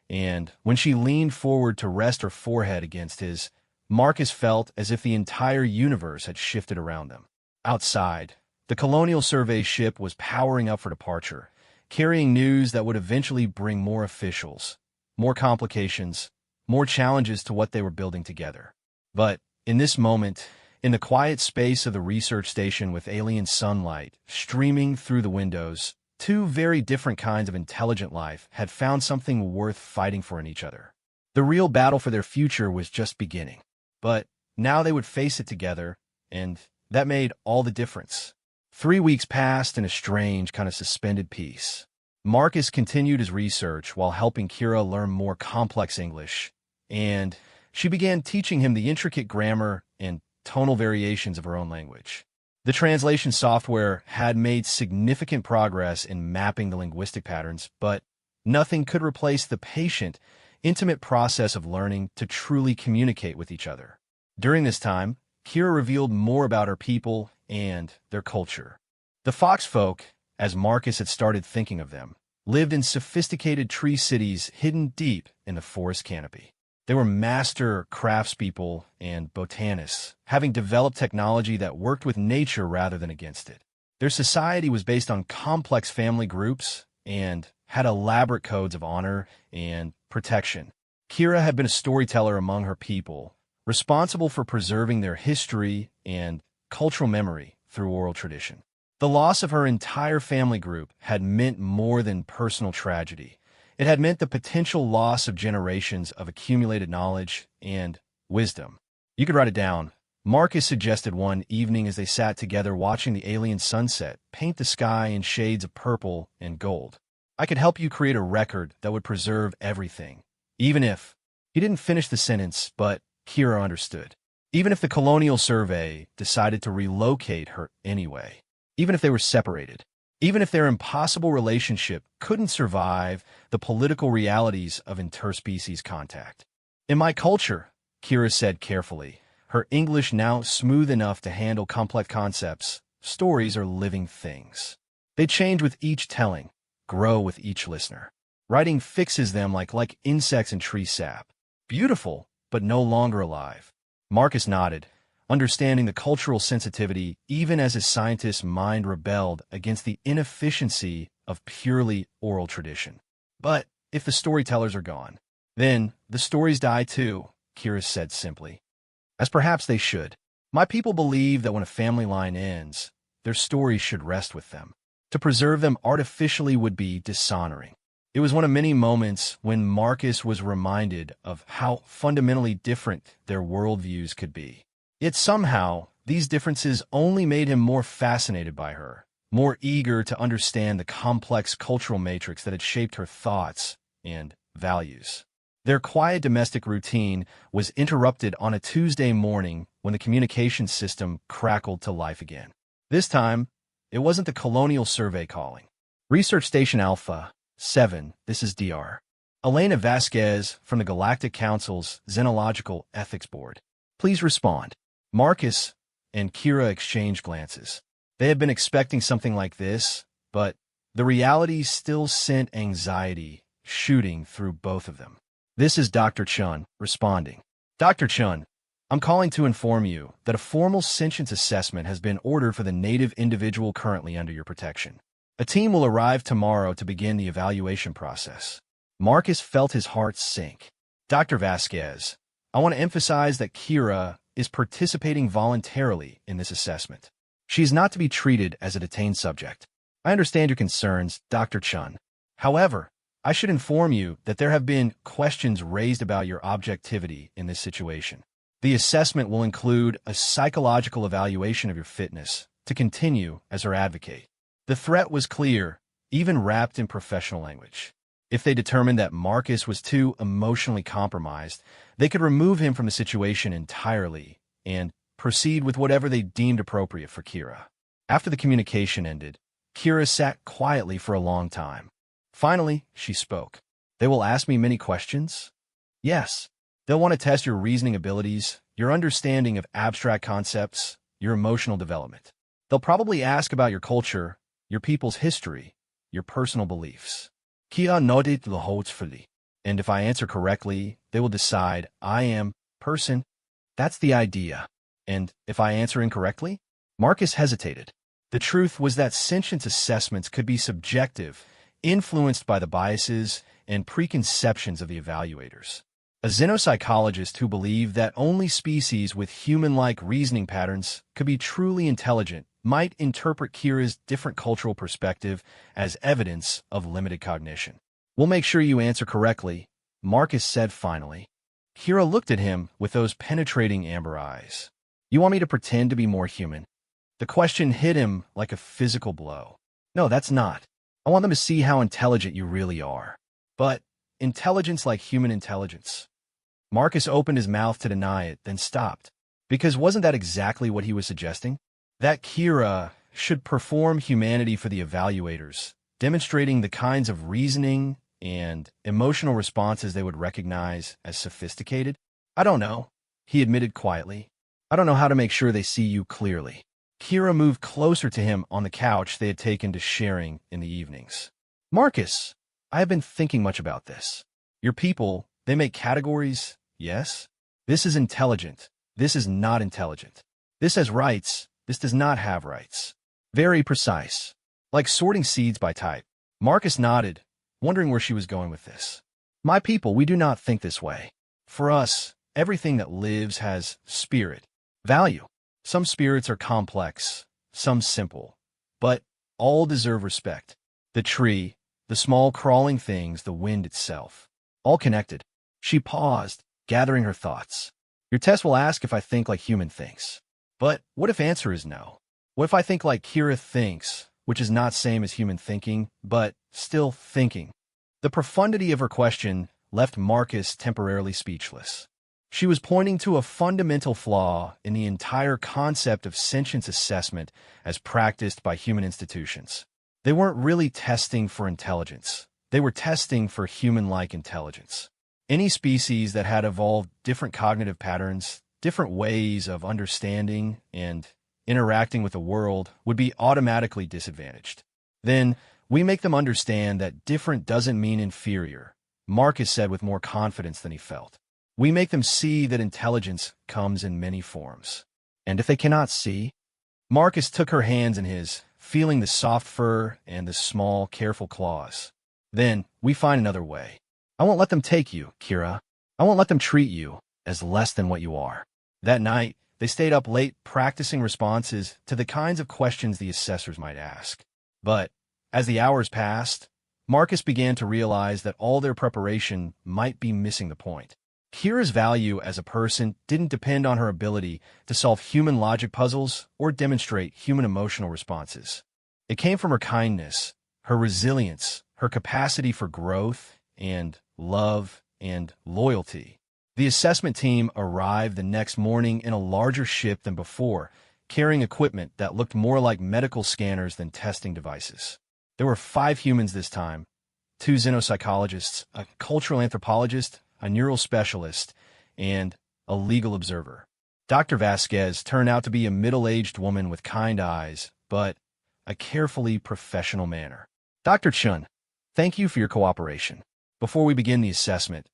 and when she leaned forward to rest her forehead against his, Marcus felt as if the entire universe had shifted around them. Outside, the Colonial Survey ship was powering up for departure, carrying news that would eventually bring more officials, more complications, more challenges to what they were building together. But in this moment, In the quiet space of the research station with alien sunlight streaming through the windows, two very different kinds of intelligent life had found something worth fighting for in each other. The real battle for their future was just beginning. But now they would face it together, and that made all the difference. 3 weeks passed in a strange kind of suspended peace. Marcus continued his research while helping Kira learn more complex English, and she began teaching him the intricate grammar and tonal variations of her own language. The translation software had made significant progress in mapping the linguistic patterns, but nothing could replace the patient, intimate process of learning to truly communicate with each other. During this time, Kira revealed more about her people and their culture. The Fox folk, as Marcus had started thinking of them, lived in sophisticated tree cities hidden deep in the forest canopy. They were master craftspeople and botanists, having developed technology that worked with nature rather than against it. Their society was based on complex family groups and had elaborate codes of honor and protection. Kira had been a storyteller among her people, responsible for preserving their history and cultural memory through oral tradition. The loss of her entire family group had meant more than personal tragedy. It had meant the potential loss of generations of accumulated knowledge and wisdom. You could write it down. Marcus suggested one evening as they sat together watching the alien sunset paint the sky in shades of purple and gold. I could help you create a record that would preserve everything. Even if... He didn't finish the sentence, but Kira understood. Even if the Colonial Survey decided to relocate her anyway. Even if they were separated. Even if their impossible relationship couldn't survive the political realities of interspecies contact. In my culture, Kira said carefully, her English now smooth enough to handle complex concepts, stories are living things. They change with each telling, grow with each listener. Writing fixes them like insects in tree sap. Beautiful, but no longer alive. Marcus nodded, understanding the cultural sensitivity even as his scientist's mind rebelled against the inefficiency of purely oral tradition. But if the storytellers are gone, then the stories die too, Kira said simply. As perhaps they should. My people believe that when a family line ends, their stories should rest with them. To preserve them artificially would be dishonoring. It was one of many moments when Marcus was reminded of how fundamentally different their worldviews could be. Yet somehow, these differences only made him more fascinated by her, more eager to understand the complex cultural matrix that had shaped her thoughts and values. Their quiet domestic routine was interrupted on a Tuesday morning when the communications system crackled to life again. This time, it wasn't the Colonial Survey calling. Research Station Alpha 7, this is DR. Elena Vasquez from the Galactic Council's Xenological Ethics Board. Please respond. Marcus and Kira exchanged glances. They had been expecting something like this, but the reality still sent anxiety shooting through both of them. This is Dr. Chun responding. Dr. Chun, I'm calling to inform you that a formal sentience assessment has been ordered for the native individual currently under your protection. A team will arrive tomorrow to begin the evaluation process. Marcus felt his heart sink. Dr. Vasquez, I want to emphasize that Kira is participating voluntarily in this assessment. She is not to be treated as a detained subject. I understand your concerns, Dr. Chun. However, I should inform you that there have been questions raised about your objectivity in this situation. The assessment will include a psychological evaluation of your fitness to continue as her advocate. The threat was clear, even wrapped in professional language. If they determined that Marcus was too emotionally compromised, they could remove him from the situation entirely and proceed with whatever they deemed appropriate for Kira. After the communication ended, Kira sat quietly for a long time. Finally, she spoke. They will ask me many questions? Yes. They'll want to test your reasoning abilities, your understanding of abstract concepts, your emotional development. They'll probably ask about your culture, your people's history, your personal beliefs. Kia nodded fully, and if I answer correctly, they will decide I am person. That's the idea. And if I answer incorrectly? Marcus hesitated. The truth was that sentience assessments could be subjective, influenced by the biases and preconceptions of the evaluators. a xenopsychologist who believed that only species with human-like reasoning patterns could be truly intelligent, might interpret Kira's different cultural perspective as evidence of limited cognition. "We'll make sure you answer correctly," Marcus said finally. Kira looked at him with those penetrating amber eyes. "You want me to pretend to be more human?" The question hit him like a physical blow. "No, that's not. I want them to see how intelligent you really are. But intelligence like human intelligence." Marcus opened his mouth to deny it, then stopped. Because wasn't that exactly what he was suggesting? That Kira should perform humanity for the evaluators, demonstrating the kinds of reasoning and emotional responses they would recognize as sophisticated? "I don't know," he admitted quietly. "I don't know how to make sure they see you clearly." Kira moved closer to him on the couch they had taken to sharing in the evenings. "Marcus, I have been thinking much about this. Your people, they make categories, yes? This is intelligent. This is not intelligent. This has rights. This does not have rights. Very precise. Like sorting seeds by type." Marcus nodded, wondering where she was going with this. "My people, we do not think this way. For us, everything that lives has spirit, value. Some spirits are complex, some simple, but all deserve respect. The tree, the small crawling things, the wind itself, all connected." She paused, gathering her thoughts. "Your test will ask if I think like human thinks. But what if answer is no? What if I think like Kira thinks, which is not same as human thinking, but still thinking?" The profundity of her question left Marcus temporarily speechless. She was pointing to a fundamental flaw in the entire concept of sentience assessment as practiced by human institutions. They weren't really testing for intelligence. They were testing for human-like intelligence. Any species that had evolved different cognitive patterns, different ways of understanding and interacting with the world would be automatically disadvantaged. "Then we make them understand that different doesn't mean inferior," Marcus said with more confidence than he felt. "We make them see that intelligence comes in many forms. And if they cannot see..." Marcus took her hands in his, feeling the soft fur and the small, careful claws. "Then we find another way. I won't let them take you, Kira. I won't let them treat you as less than what you are." That night, they stayed up late practicing responses to the kinds of questions the assessors might ask. But as the hours passed, Marcus began to realize that all their preparation might be missing the point. Kira's value as a person didn't depend on her ability to solve human logic puzzles or demonstrate human emotional responses. It came from her kindness, her resilience, her capacity for growth and love and loyalty. The assessment team arrived the next morning in a larger ship than before, carrying equipment that looked more like medical scanners than testing devices. There were 5 humans this time, 2 xenopsychologists, a cultural anthropologist, a neural specialist, and a legal observer. Dr. Vasquez turned out to be a middle-aged woman with kind eyes, but a carefully professional manner. "Dr. Chun, thank you for your cooperation. Before we begin the assessment,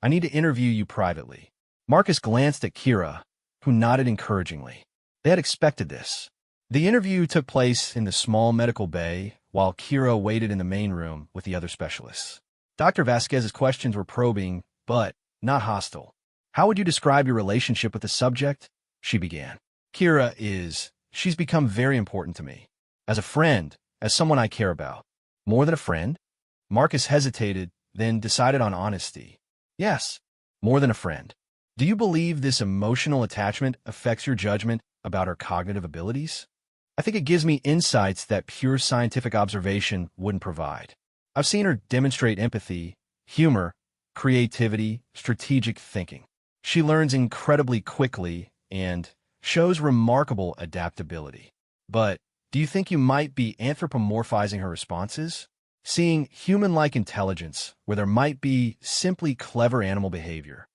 I need to interview you privately." Marcus glanced at Kira, who nodded encouragingly. They had expected this. The interview took place in the small medical bay, while Kira waited in the main room with the other specialists. Dr. Vasquez's questions were probing, but not hostile. "How would you describe your relationship with the subject?" she began. She's become very important to me. As a friend, as someone I care about." "More than a friend?" Marcus hesitated, then decided on honesty. "Yes, more than a friend." "Do you believe this emotional attachment affects your judgment about her cognitive abilities?" "I think it gives me insights that pure scientific observation wouldn't provide. I've seen her demonstrate empathy, humor, creativity, strategic thinking. She learns incredibly quickly and shows remarkable adaptability. But do you think you might be anthropomorphizing her responses? Seeing human-like intelligence where there might be simply clever animal behavior?"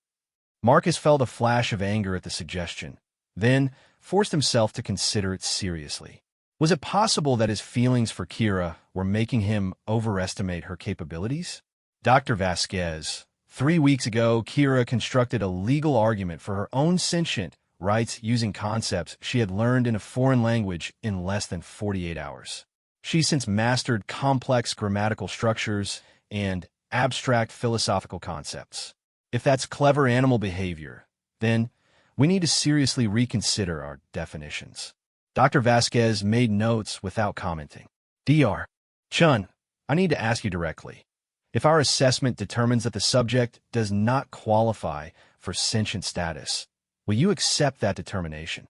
Marcus felt a flash of anger at the suggestion, then forced himself to consider it seriously. Was it possible that his feelings for Kira were making him overestimate her capabilities? Dr. Vasquez. 3 weeks ago, Kira constructed a legal argument for her own sentient rights using concepts she had learned in a foreign language in less than 48 hours. She's since mastered complex grammatical structures and abstract philosophical concepts. If that's clever animal behavior, then we need to seriously reconsider our definitions. Dr. Vasquez made notes without commenting. Dr. Chun, I need to ask you directly. If our assessment determines that the subject does not qualify for sentient status, will you accept that determination?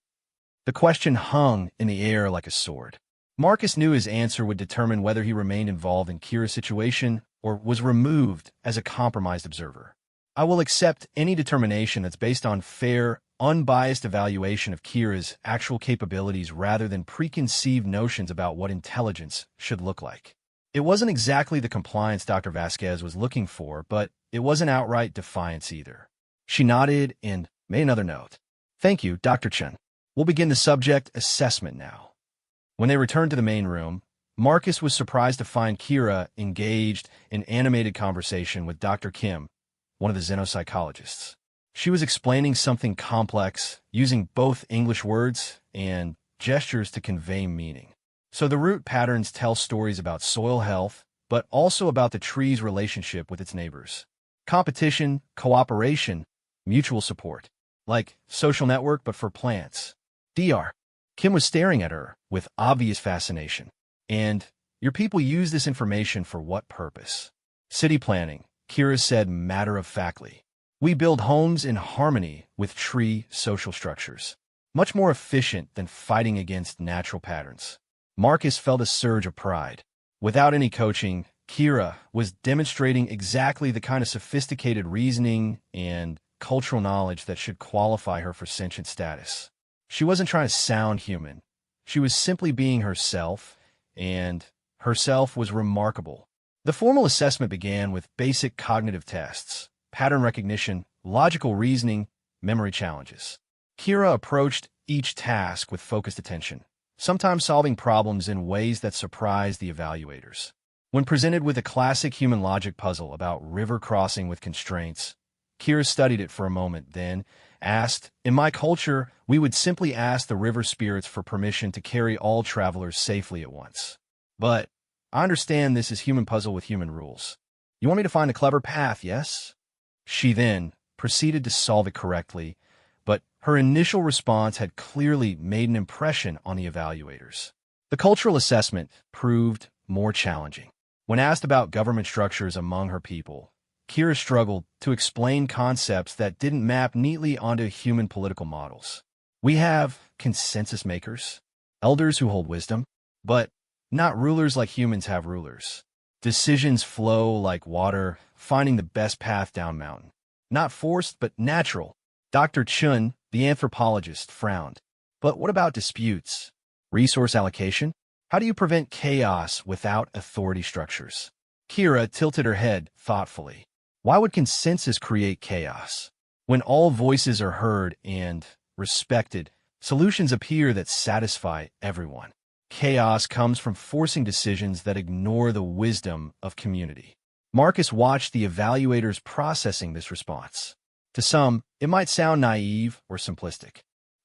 The question hung in the air like a sword. Marcus knew his answer would determine whether he remained involved in Kira's situation or was removed as a compromised observer. I will accept any determination that's based on fair, unbiased evaluation of Kira's actual capabilities rather than preconceived notions about what intelligence should look like. It wasn't exactly the compliance Dr. Vasquez was looking for, but it wasn't outright defiance either. She nodded and made another note. Thank you, Dr. Chen. We'll begin the subject assessment now. When they returned to the main room, Marcus was surprised to find Kira engaged in animated conversation with Dr. Kim, one of the xenopsychologists. She was explaining something complex, using both English words and gestures to convey meaning. So the root patterns tell stories about soil health, but also about the tree's relationship with its neighbors. Competition, cooperation, mutual support. Like social network, but for plants. Dr. Kim was staring at her with obvious fascination. And your people use this information for what purpose? City planning, Kira said matter-of-factly. We build homes in harmony with tree social structures. Much more efficient than fighting against natural patterns. Marcus felt a surge of pride. Without any coaching, Kira was demonstrating exactly the kind of sophisticated reasoning and cultural knowledge that should qualify her for sentient status. She wasn't trying to sound human. She was simply being herself, and herself was remarkable. The formal assessment began with basic cognitive tests, pattern recognition, logical reasoning, memory challenges. Kira approached each task with focused attention, sometimes solving problems in ways that surprised the evaluators. When presented with a classic human logic puzzle about river crossing with constraints, Kira studied it for a moment, then asked, in my culture, we would simply ask the river spirits for permission to carry all travelers safely at once. But I understand this is human puzzle with human rules. You want me to find a clever path, yes? She then proceeded to solve it correctly, but her initial response had clearly made an impression on the evaluators. The cultural assessment proved more challenging. When asked about government structures among her people, Kira struggled to explain concepts that didn't map neatly onto human political models. We have consensus makers, elders who hold wisdom, but not rulers like humans have rulers. Decisions flow like water, finding the best path down mountain. Not forced, but natural. Dr. Chun, the anthropologist, frowned. But what about disputes? Resource allocation? How do you prevent chaos without authority structures? Kira tilted her head thoughtfully. Why would consensus create chaos? When all voices are heard and respected, solutions appear that satisfy everyone. Chaos comes from forcing decisions that ignore the wisdom of community. Marcus watched the evaluators processing this response. To some, it might sound naive or simplistic.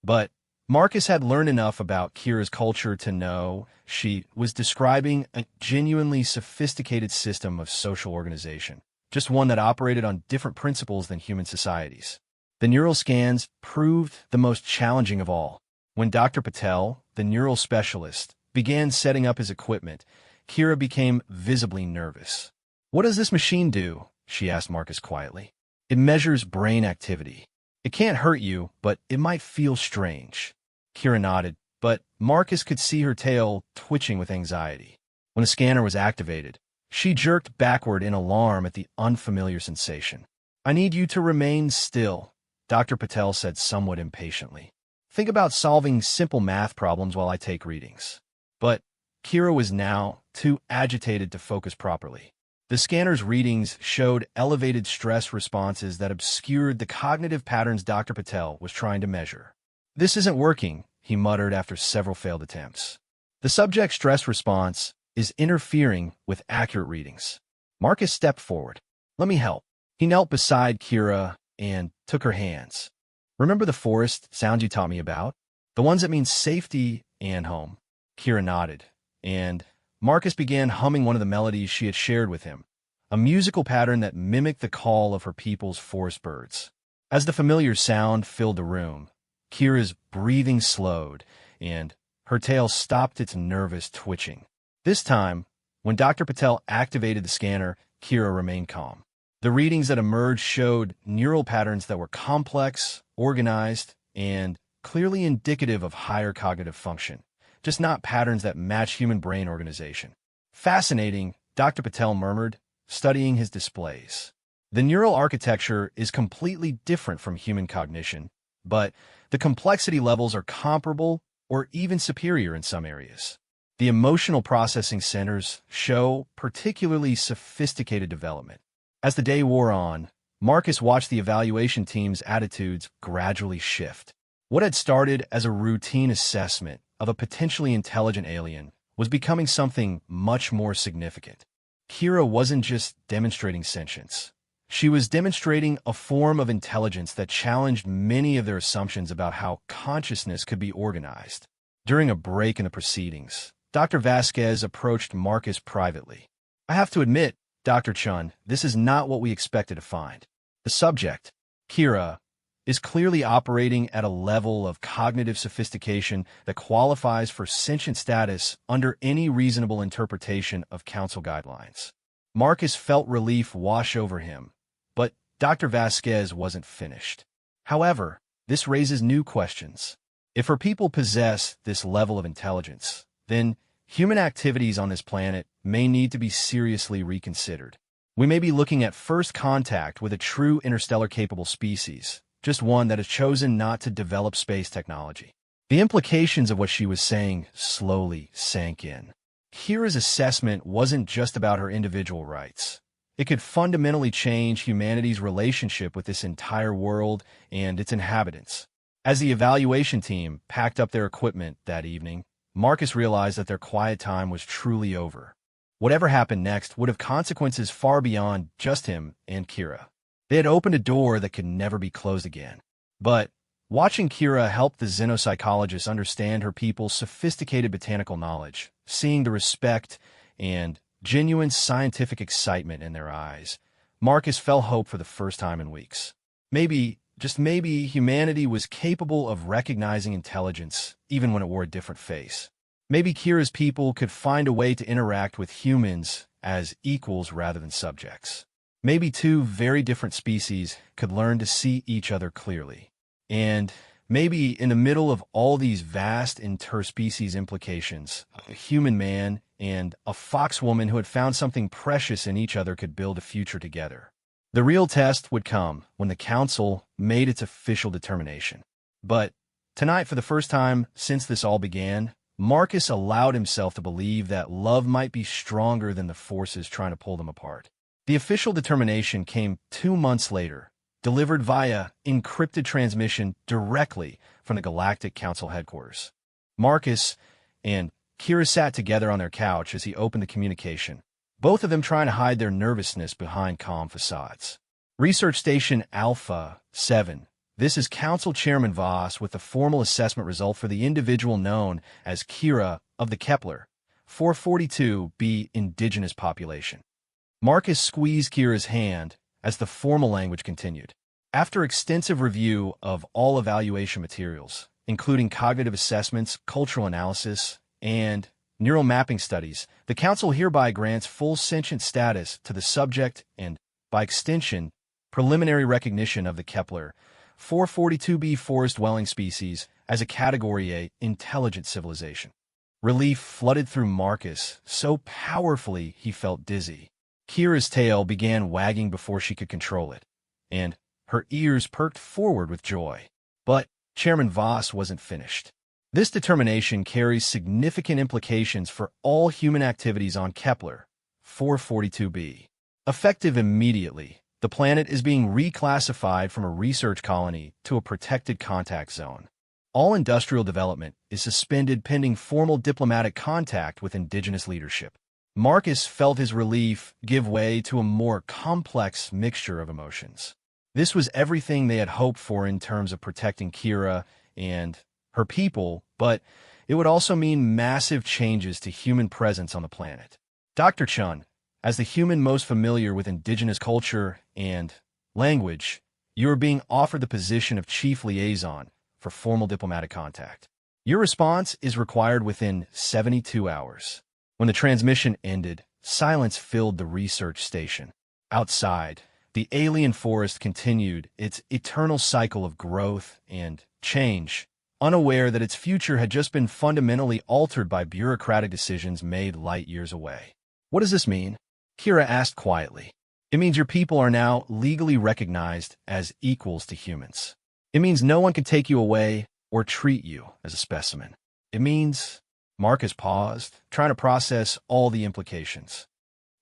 But Marcus had learned enough about Kira's culture to know she was describing a genuinely sophisticated system of social organization, just one that operated on different principles than human societies. The neural scans proved the most challenging of all. When Dr. Patel, the neural specialist, began setting up his equipment, Kira became visibly nervous. What does this machine do? She asked Marcus quietly. It measures brain activity. It can't hurt you, but it might feel strange. Kira nodded, but Marcus could see her tail twitching with anxiety. When the scanner was activated, she jerked backward in alarm at the unfamiliar sensation. I need you to remain still, Dr. Patel said somewhat impatiently. Think about solving simple math problems while I take readings. But Kira was now too agitated to focus properly. The scanner's readings showed elevated stress responses that obscured the cognitive patterns Dr. Patel was trying to measure. This isn't working, he muttered after several failed attempts. The subject's stress response is interfering with accurate readings. Marcus stepped forward. Let me help. He knelt beside Kira and took her hands. Remember the forest sounds you taught me about? The ones that mean safety and home. Kira nodded, and Marcus began humming one of the melodies she had shared with him, a musical pattern that mimicked the call of her people's forest birds. As the familiar sound filled the room, Kira's breathing slowed, and her tail stopped its nervous twitching. This time, when Dr. Patel activated the scanner, Kira remained calm. The readings that emerged showed neural patterns that were complex, organized, and clearly indicative of higher cognitive function, just not patterns that match human brain organization. Fascinating, Dr. Patel murmured, studying his displays. The neural architecture is completely different from human cognition, but the complexity levels are comparable or even superior in some areas. The emotional processing centers show particularly sophisticated development. As the day wore on, Marcus watched the evaluation team's attitudes gradually shift. What had started as a routine assessment of a potentially intelligent alien was becoming something much more significant. Kira wasn't just demonstrating sentience. She was demonstrating a form of intelligence that challenged many of their assumptions about how consciousness could be organized. During a break in the proceedings, Dr. Vasquez approached Marcus privately. "I have to admit, Dr. Chun, this is not what we expected to find. The subject, Kira, is clearly operating at a level of cognitive sophistication that qualifies for sentient status under any reasonable interpretation of council guidelines." Marcus felt relief wash over him, but Dr. Vasquez wasn't finished. However, this raises new questions. If her people possess this level of intelligence, then human activities on this planet may need to be seriously reconsidered. We may be looking at first contact with a true interstellar-capable species, just one that has chosen not to develop space technology. The implications of what she was saying slowly sank in. Kira's assessment wasn't just about her individual rights. It could fundamentally change humanity's relationship with this entire world and its inhabitants. As the evaluation team packed up their equipment that evening, Marcus realized that their quiet time was truly over. Whatever happened next would have consequences far beyond just him and Kira. They had opened a door that could never be closed again. But watching Kira help the xenopsychologist understand her people's sophisticated botanical knowledge, seeing the respect and genuine scientific excitement in their eyes, Marcus felt hope for the first time in weeks. Maybe, just maybe, humanity was capable of recognizing intelligence even when it wore a different face. Maybe Kira's people could find a way to interact with humans as equals rather than subjects. Maybe two very different species could learn to see each other clearly. And maybe in the middle of all these vast interspecies implications, a human man and a fox woman who had found something precious in each other could build a future together. The real test would come when the council made its official determination. But tonight, for the first time since this all began, Marcus allowed himself to believe that love might be stronger than the forces trying to pull them apart. The official determination came 2 months later, delivered via encrypted transmission directly from the Galactic Council headquarters. Marcus and Kira sat together on their couch as he opened the communication, both of them trying to hide their nervousness behind calm facades. Research Station Alpha 7. This is Council Chairman Voss with the formal assessment result for the individual known as Kira of the Kepler 442b indigenous population. Marcus squeezed Kira's hand as the formal language continued. After extensive review of all evaluation materials, including cognitive assessments, cultural analysis, and neural mapping studies, the Council hereby grants full sentient status to the subject and, by extension, preliminary recognition of the Kepler 442b forest-dwelling species as a Category A intelligent civilization. Relief flooded through Marcus so powerfully he felt dizzy. Kira's tail began wagging before she could control it, and her ears perked forward with joy. But Chairman Voss wasn't finished. This determination carries significant implications for all human activities on Kepler 442b. Effective immediately, the planet is being reclassified from a research colony to a protected contact zone. All industrial development is suspended pending formal diplomatic contact with indigenous leadership. Marcus felt his relief give way to a more complex mixture of emotions. This was everything they had hoped for in terms of protecting Kira and her people, but it would also mean massive changes to human presence on the planet. Dr. Chun, As the human most familiar with indigenous culture and language, you are being offered the position of chief liaison for formal diplomatic contact. Your response is required within 72 hours. When the transmission ended, silence filled the research station. Outside, the alien forest continued its eternal cycle of growth and change, unaware that its future had just been fundamentally altered by bureaucratic decisions made light years away. What does this mean? Kira asked quietly. It means your people are now legally recognized as equals to humans. It means no one can take you away or treat you as a specimen. It means... Marcus paused, trying to process all the implications.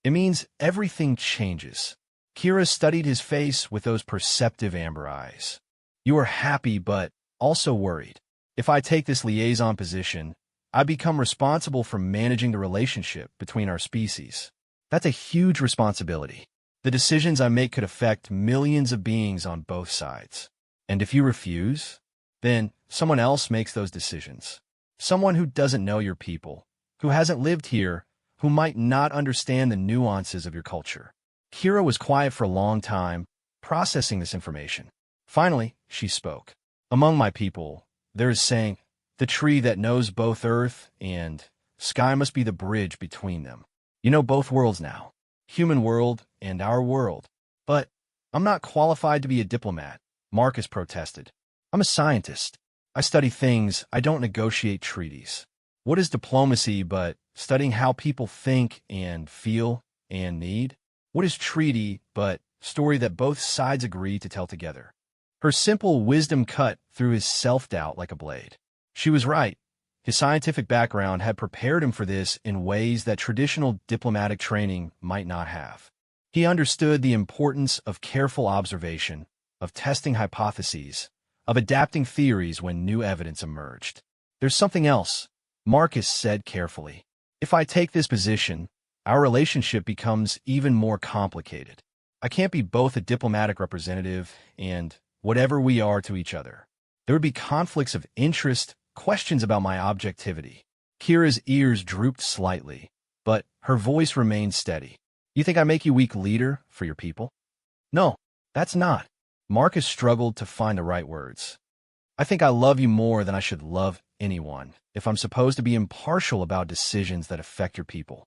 It means everything changes. Kira studied his face with those perceptive amber eyes. You are happy but also worried. If I take this liaison position, I become responsible for managing the relationship between our species. That's a huge responsibility. The decisions I make could affect millions of beings on both sides. And if you refuse, then someone else makes those decisions. Someone who doesn't know your people, who hasn't lived here, who might not understand the nuances of your culture. Kira was quiet for a long time, processing this information. Finally, she spoke. Among my people, there is saying, the tree that knows both earth and sky must be the bridge between them. You know both worlds now, human world and our world. But I'm not qualified to be a diplomat, Marcus protested. I'm a scientist. I study things, I don't negotiate treaties. What is diplomacy but studying how people think and feel and need? What is treaty but story that both sides agree to tell together? Her simple wisdom cut through his self-doubt like a blade. She was right. His scientific background had prepared him for this in ways that traditional diplomatic training might not have. He understood the importance of careful observation, of testing hypotheses, of adapting theories when new evidence emerged. There's something else, Marcus said carefully. If I take this position, our relationship becomes even more complicated. I can't be both a diplomatic representative and whatever we are to each other. There would be conflicts of interest, questions about my objectivity. Kira's ears drooped slightly, but her voice remained steady. You think I make you weak leader for your people? No, that's not. Marcus struggled to find the right words. I think I love you more than I should love anyone, if I'm supposed to be impartial about decisions that affect your people.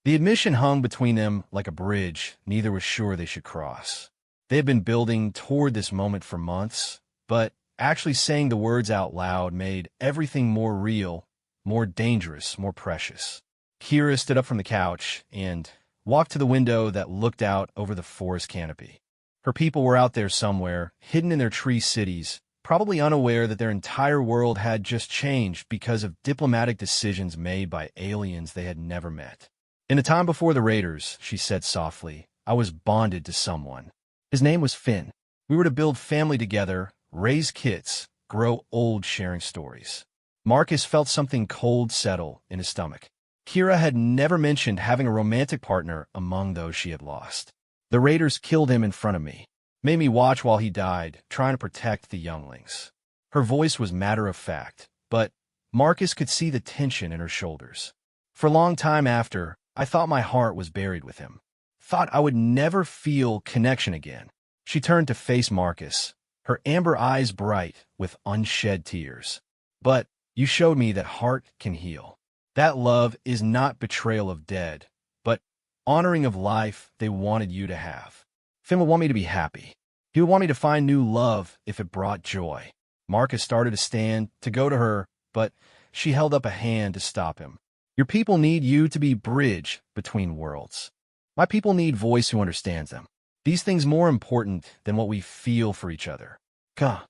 The admission hung between them like a bridge neither was sure they should cross. They had been building toward this moment for months, but actually saying the words out loud made everything more real, more dangerous, more precious. Kira stood up from the couch and walked to the window that looked out over the forest canopy. Her people were out there somewhere, hidden in their tree cities, probably unaware that their entire world had just changed because of diplomatic decisions made by aliens they had never met. In the time before the Raiders, she said softly, I was bonded to someone. His name was Finn. We were to build family together, raise kids, grow old sharing stories. Marcus felt something cold settle in his stomach. Kira had never mentioned having a romantic partner among those she had lost. The Raiders killed him in front of me, made me watch while he died, trying to protect the younglings. Her voice was matter-of-fact, but Marcus could see the tension in her shoulders. For a long time after, I thought my heart was buried with him. Thought I would never feel connection again. She turned to face Marcus, her amber eyes bright with unshed tears. But you showed me that heart can heal. That love is not betrayal of dead, but honoring of life they wanted you to have. Finn would want me to be happy. He would want me to find new love if it brought joy. Marcus started to stand, to go to her, but she held up a hand to stop him. Your people need you to be bridge between worlds. My people need voice who understands them. These things more important than what we feel for each other. Gah.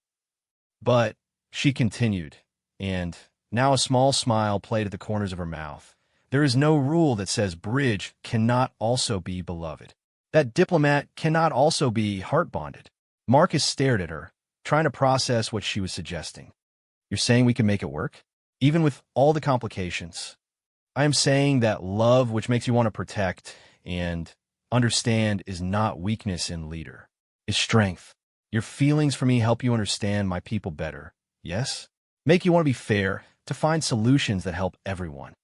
But, she continued, and now a small smile played at the corners of her mouth. There is no rule that says bridge cannot also be beloved. That diplomat cannot also be heart-bonded. Marcus stared at her, trying to process what she was suggesting. You're saying we can make it work? Even with all the complications? I am saying that love, which makes you want to protect and understand, is not weakness in leader, is strength. Your feelings for me help you understand my people better, yes? Make you want to be fair, to find solutions that help everyone.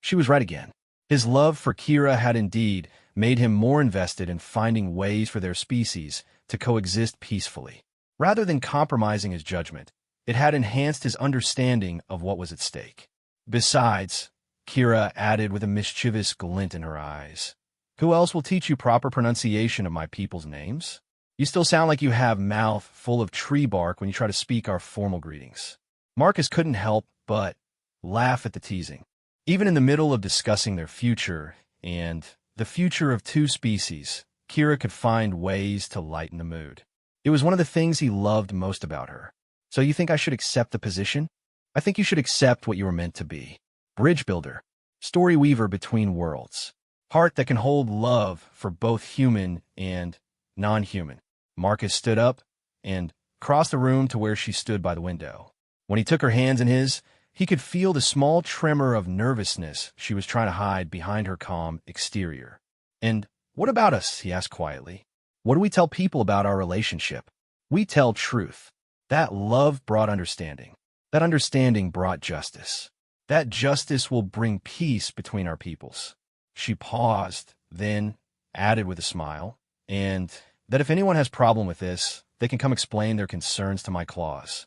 She was right again. His love for Kira had indeed made him more invested in finding ways for their species to coexist peacefully. Rather than compromising his judgment, it had enhanced his understanding of what was at stake. Besides, Kira added with a mischievous glint in her eyes, who else will teach you proper pronunciation of my people's names? You still sound like you have mouth full of tree bark when you try to speak our formal greetings. Marcus couldn't help but laugh at the teasing. Even in the middle of discussing their future and the future of two species, Kira could find ways to lighten the mood. It was one of the things he loved most about her. So you think I should accept the position? I think you should accept what you were meant to be. Bridge builder, story weaver between worlds, heart that can hold love for both human and non-human. Marcus stood up and crossed the room to where she stood by the window. When he took her hands in his, he could feel the small tremor of nervousness she was trying to hide behind her calm exterior. And what about us? He asked quietly. What do we tell people about our relationship? We tell truth. That love brought understanding. That understanding brought justice. That justice will bring peace between our peoples. She paused, then added with a smile, and that if anyone has problem with this, they can come explain their concerns to my claws.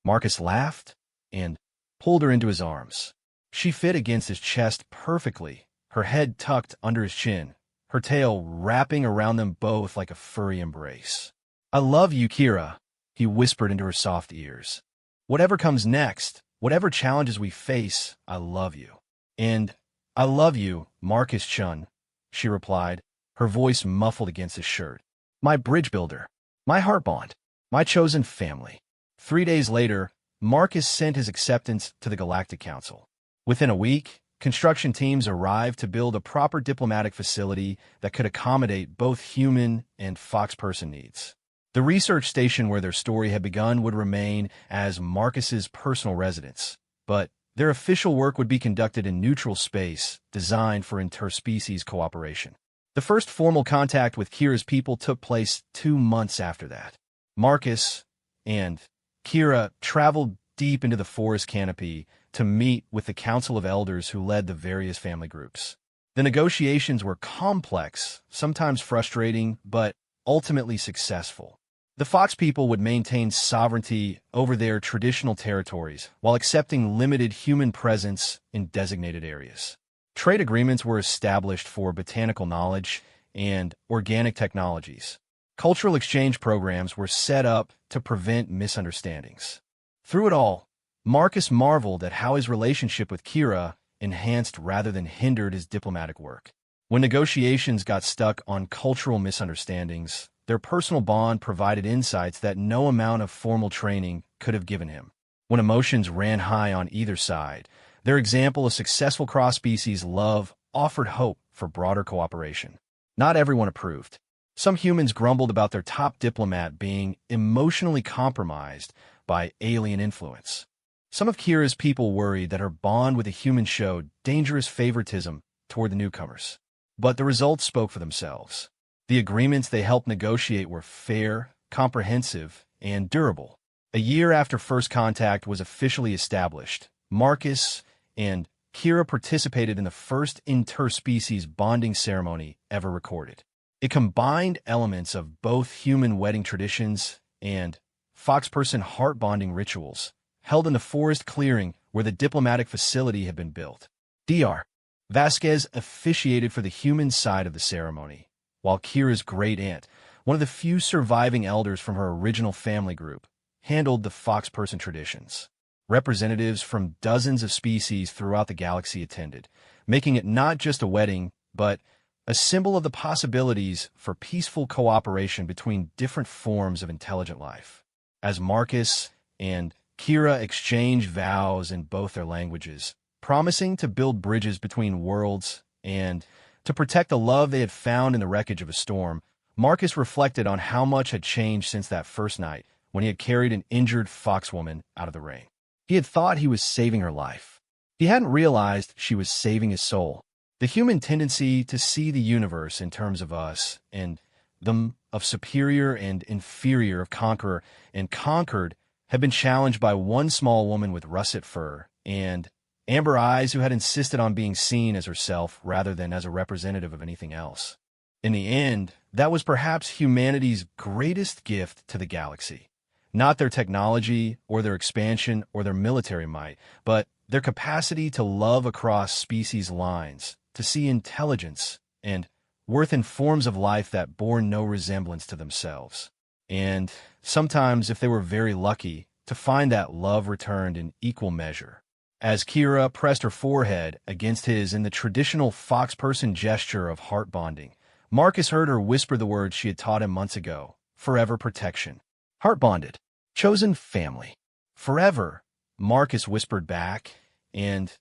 Marcus laughed and pulled her into his arms. She fit against his chest perfectly, her head tucked under his chin, her tail wrapping around them both like a furry embrace. I love you, Kira, he whispered into her soft ears. Whatever comes next, whatever challenges we face, I love you. And I love you, Marcus Chun, she replied, her voice muffled against his shirt. My bridge builder, my heart bond, my chosen family. 3 days later, Marcus sent his acceptance to the Galactic Council. Within a week, construction teams arrived to build a proper diplomatic facility that could accommodate both human and fox-person needs. The research station where their story had begun would remain as Marcus's personal residence, but their official work would be conducted in neutral space designed for interspecies cooperation. The first formal contact with Kira's people took place 2 months after that. Marcus and Kira traveled deep into the forest canopy to meet with the Council of Elders who led the various family groups. The negotiations were complex, sometimes frustrating, but ultimately successful. The Fox people would maintain sovereignty over their traditional territories while accepting limited human presence in designated areas. Trade agreements were established for botanical knowledge and organic technologies. Cultural exchange programs were set up to prevent misunderstandings. Through it all, Marcus marveled at how his relationship with Kira enhanced rather than hindered his diplomatic work. When negotiations got stuck on cultural misunderstandings, their personal bond provided insights that no amount of formal training could have given him. When emotions ran high on either side, their example of successful cross-species love offered hope for broader cooperation. Not everyone approved. Some humans grumbled about their top diplomat being emotionally compromised by alien influence. Some of Kira's people worried that her bond with a human showed dangerous favoritism toward the newcomers. But the results spoke for themselves. The agreements they helped negotiate were fair, comprehensive, and durable. A year after first contact was officially established, Marcus and Kira participated in the first interspecies bonding ceremony ever recorded. It combined elements of both human wedding traditions and fox-person heart bonding rituals, held in the forest clearing where the diplomatic facility had been built. Dr. Vasquez officiated for the human side of the ceremony, while Kira's great-aunt, one of the few surviving elders from her original family group, handled the fox-person traditions. Representatives from dozens of species throughout the galaxy attended, making it not just a wedding, but a symbol of the possibilities for peaceful cooperation between different forms of intelligent life. As Marcus and Kira exchanged vows in both their languages, promising to build bridges between worlds and to protect the love they had found in the wreckage of a storm, Marcus reflected on how much had changed since that first night when he had carried an injured foxwoman out of the rain. He had thought he was saving her life. He hadn't realized she was saving his soul. The human tendency to see the universe in terms of us and them, of superior and inferior, of conqueror and conquered, had been challenged by one small woman with russet fur and amber eyes who had insisted on being seen as herself rather than as a representative of anything else. In the end, that was perhaps humanity's greatest gift to the galaxy. Not their technology or their expansion or their military might, but their capacity to love across species lines, to see intelligence and worth in forms of life that bore no resemblance to themselves. And sometimes, if they were very lucky, to find that love returned in equal measure. As Kira pressed her forehead against his in the traditional fox-person gesture of heart bonding, Marcus heard her whisper the words she had taught him months ago: forever protection. Heart bonded. Chosen family. Forever, Marcus whispered back, and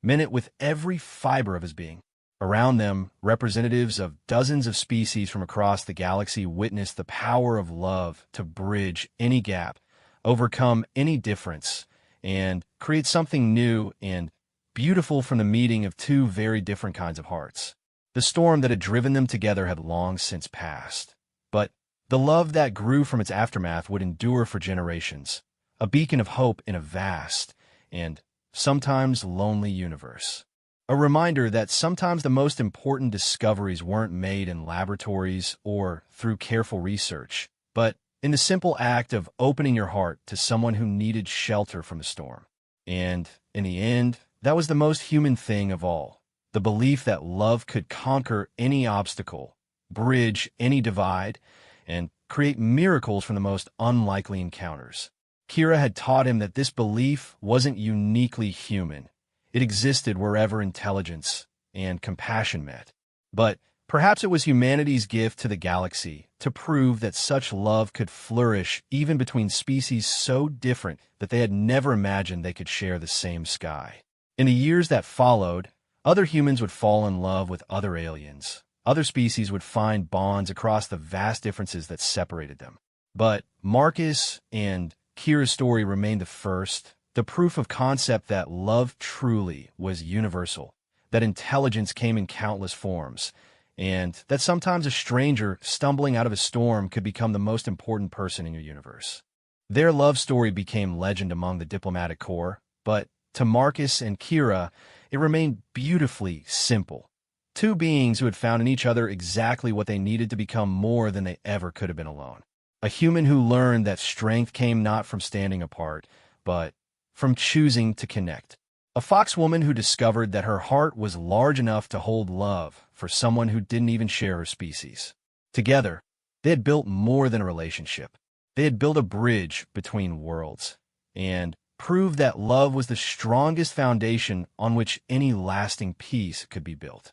meant it with every fiber of his being. Around them, representatives of dozens of species from across the galaxy witnessed the power of love to bridge any gap, overcome any difference, and create something new and beautiful from the meeting of two very different kinds of hearts. The storm that had driven them together had long since passed, but the love that grew from its aftermath would endure for generations, a beacon of hope in a vast and sometimes lonely universe. A reminder that sometimes the most important discoveries weren't made in laboratories or through careful research, but in the simple act of opening your heart to someone who needed shelter from the storm. And in the end, that was the most human thing of all: the belief that love could conquer any obstacle, bridge any divide, and create miracles from the most unlikely encounters. Kira had taught him that this belief wasn't uniquely human. It existed wherever intelligence and compassion met. But perhaps it was humanity's gift to the galaxy to prove that such love could flourish even between species so different that they had never imagined they could share the same sky. In the years that followed, other humans would fall in love with other aliens. Other species would find bonds across the vast differences that separated them. But Marcus and Kira's story remained the first, the proof of concept that love truly was universal, that intelligence came in countless forms, and that sometimes a stranger stumbling out of a storm could become the most important person in your universe. Their love story became legend among the diplomatic corps, but to Marcus and Kira, it remained beautifully simple. Two beings who had found in each other exactly what they needed to become more than they ever could have been alone. A human who learned that strength came not from standing apart, but from choosing to connect. A fox woman who discovered that her heart was large enough to hold love for someone who didn't even share her species. Together, they had built more than a relationship. They had built a bridge between worlds, and proved that love was the strongest foundation on which any lasting peace could be built.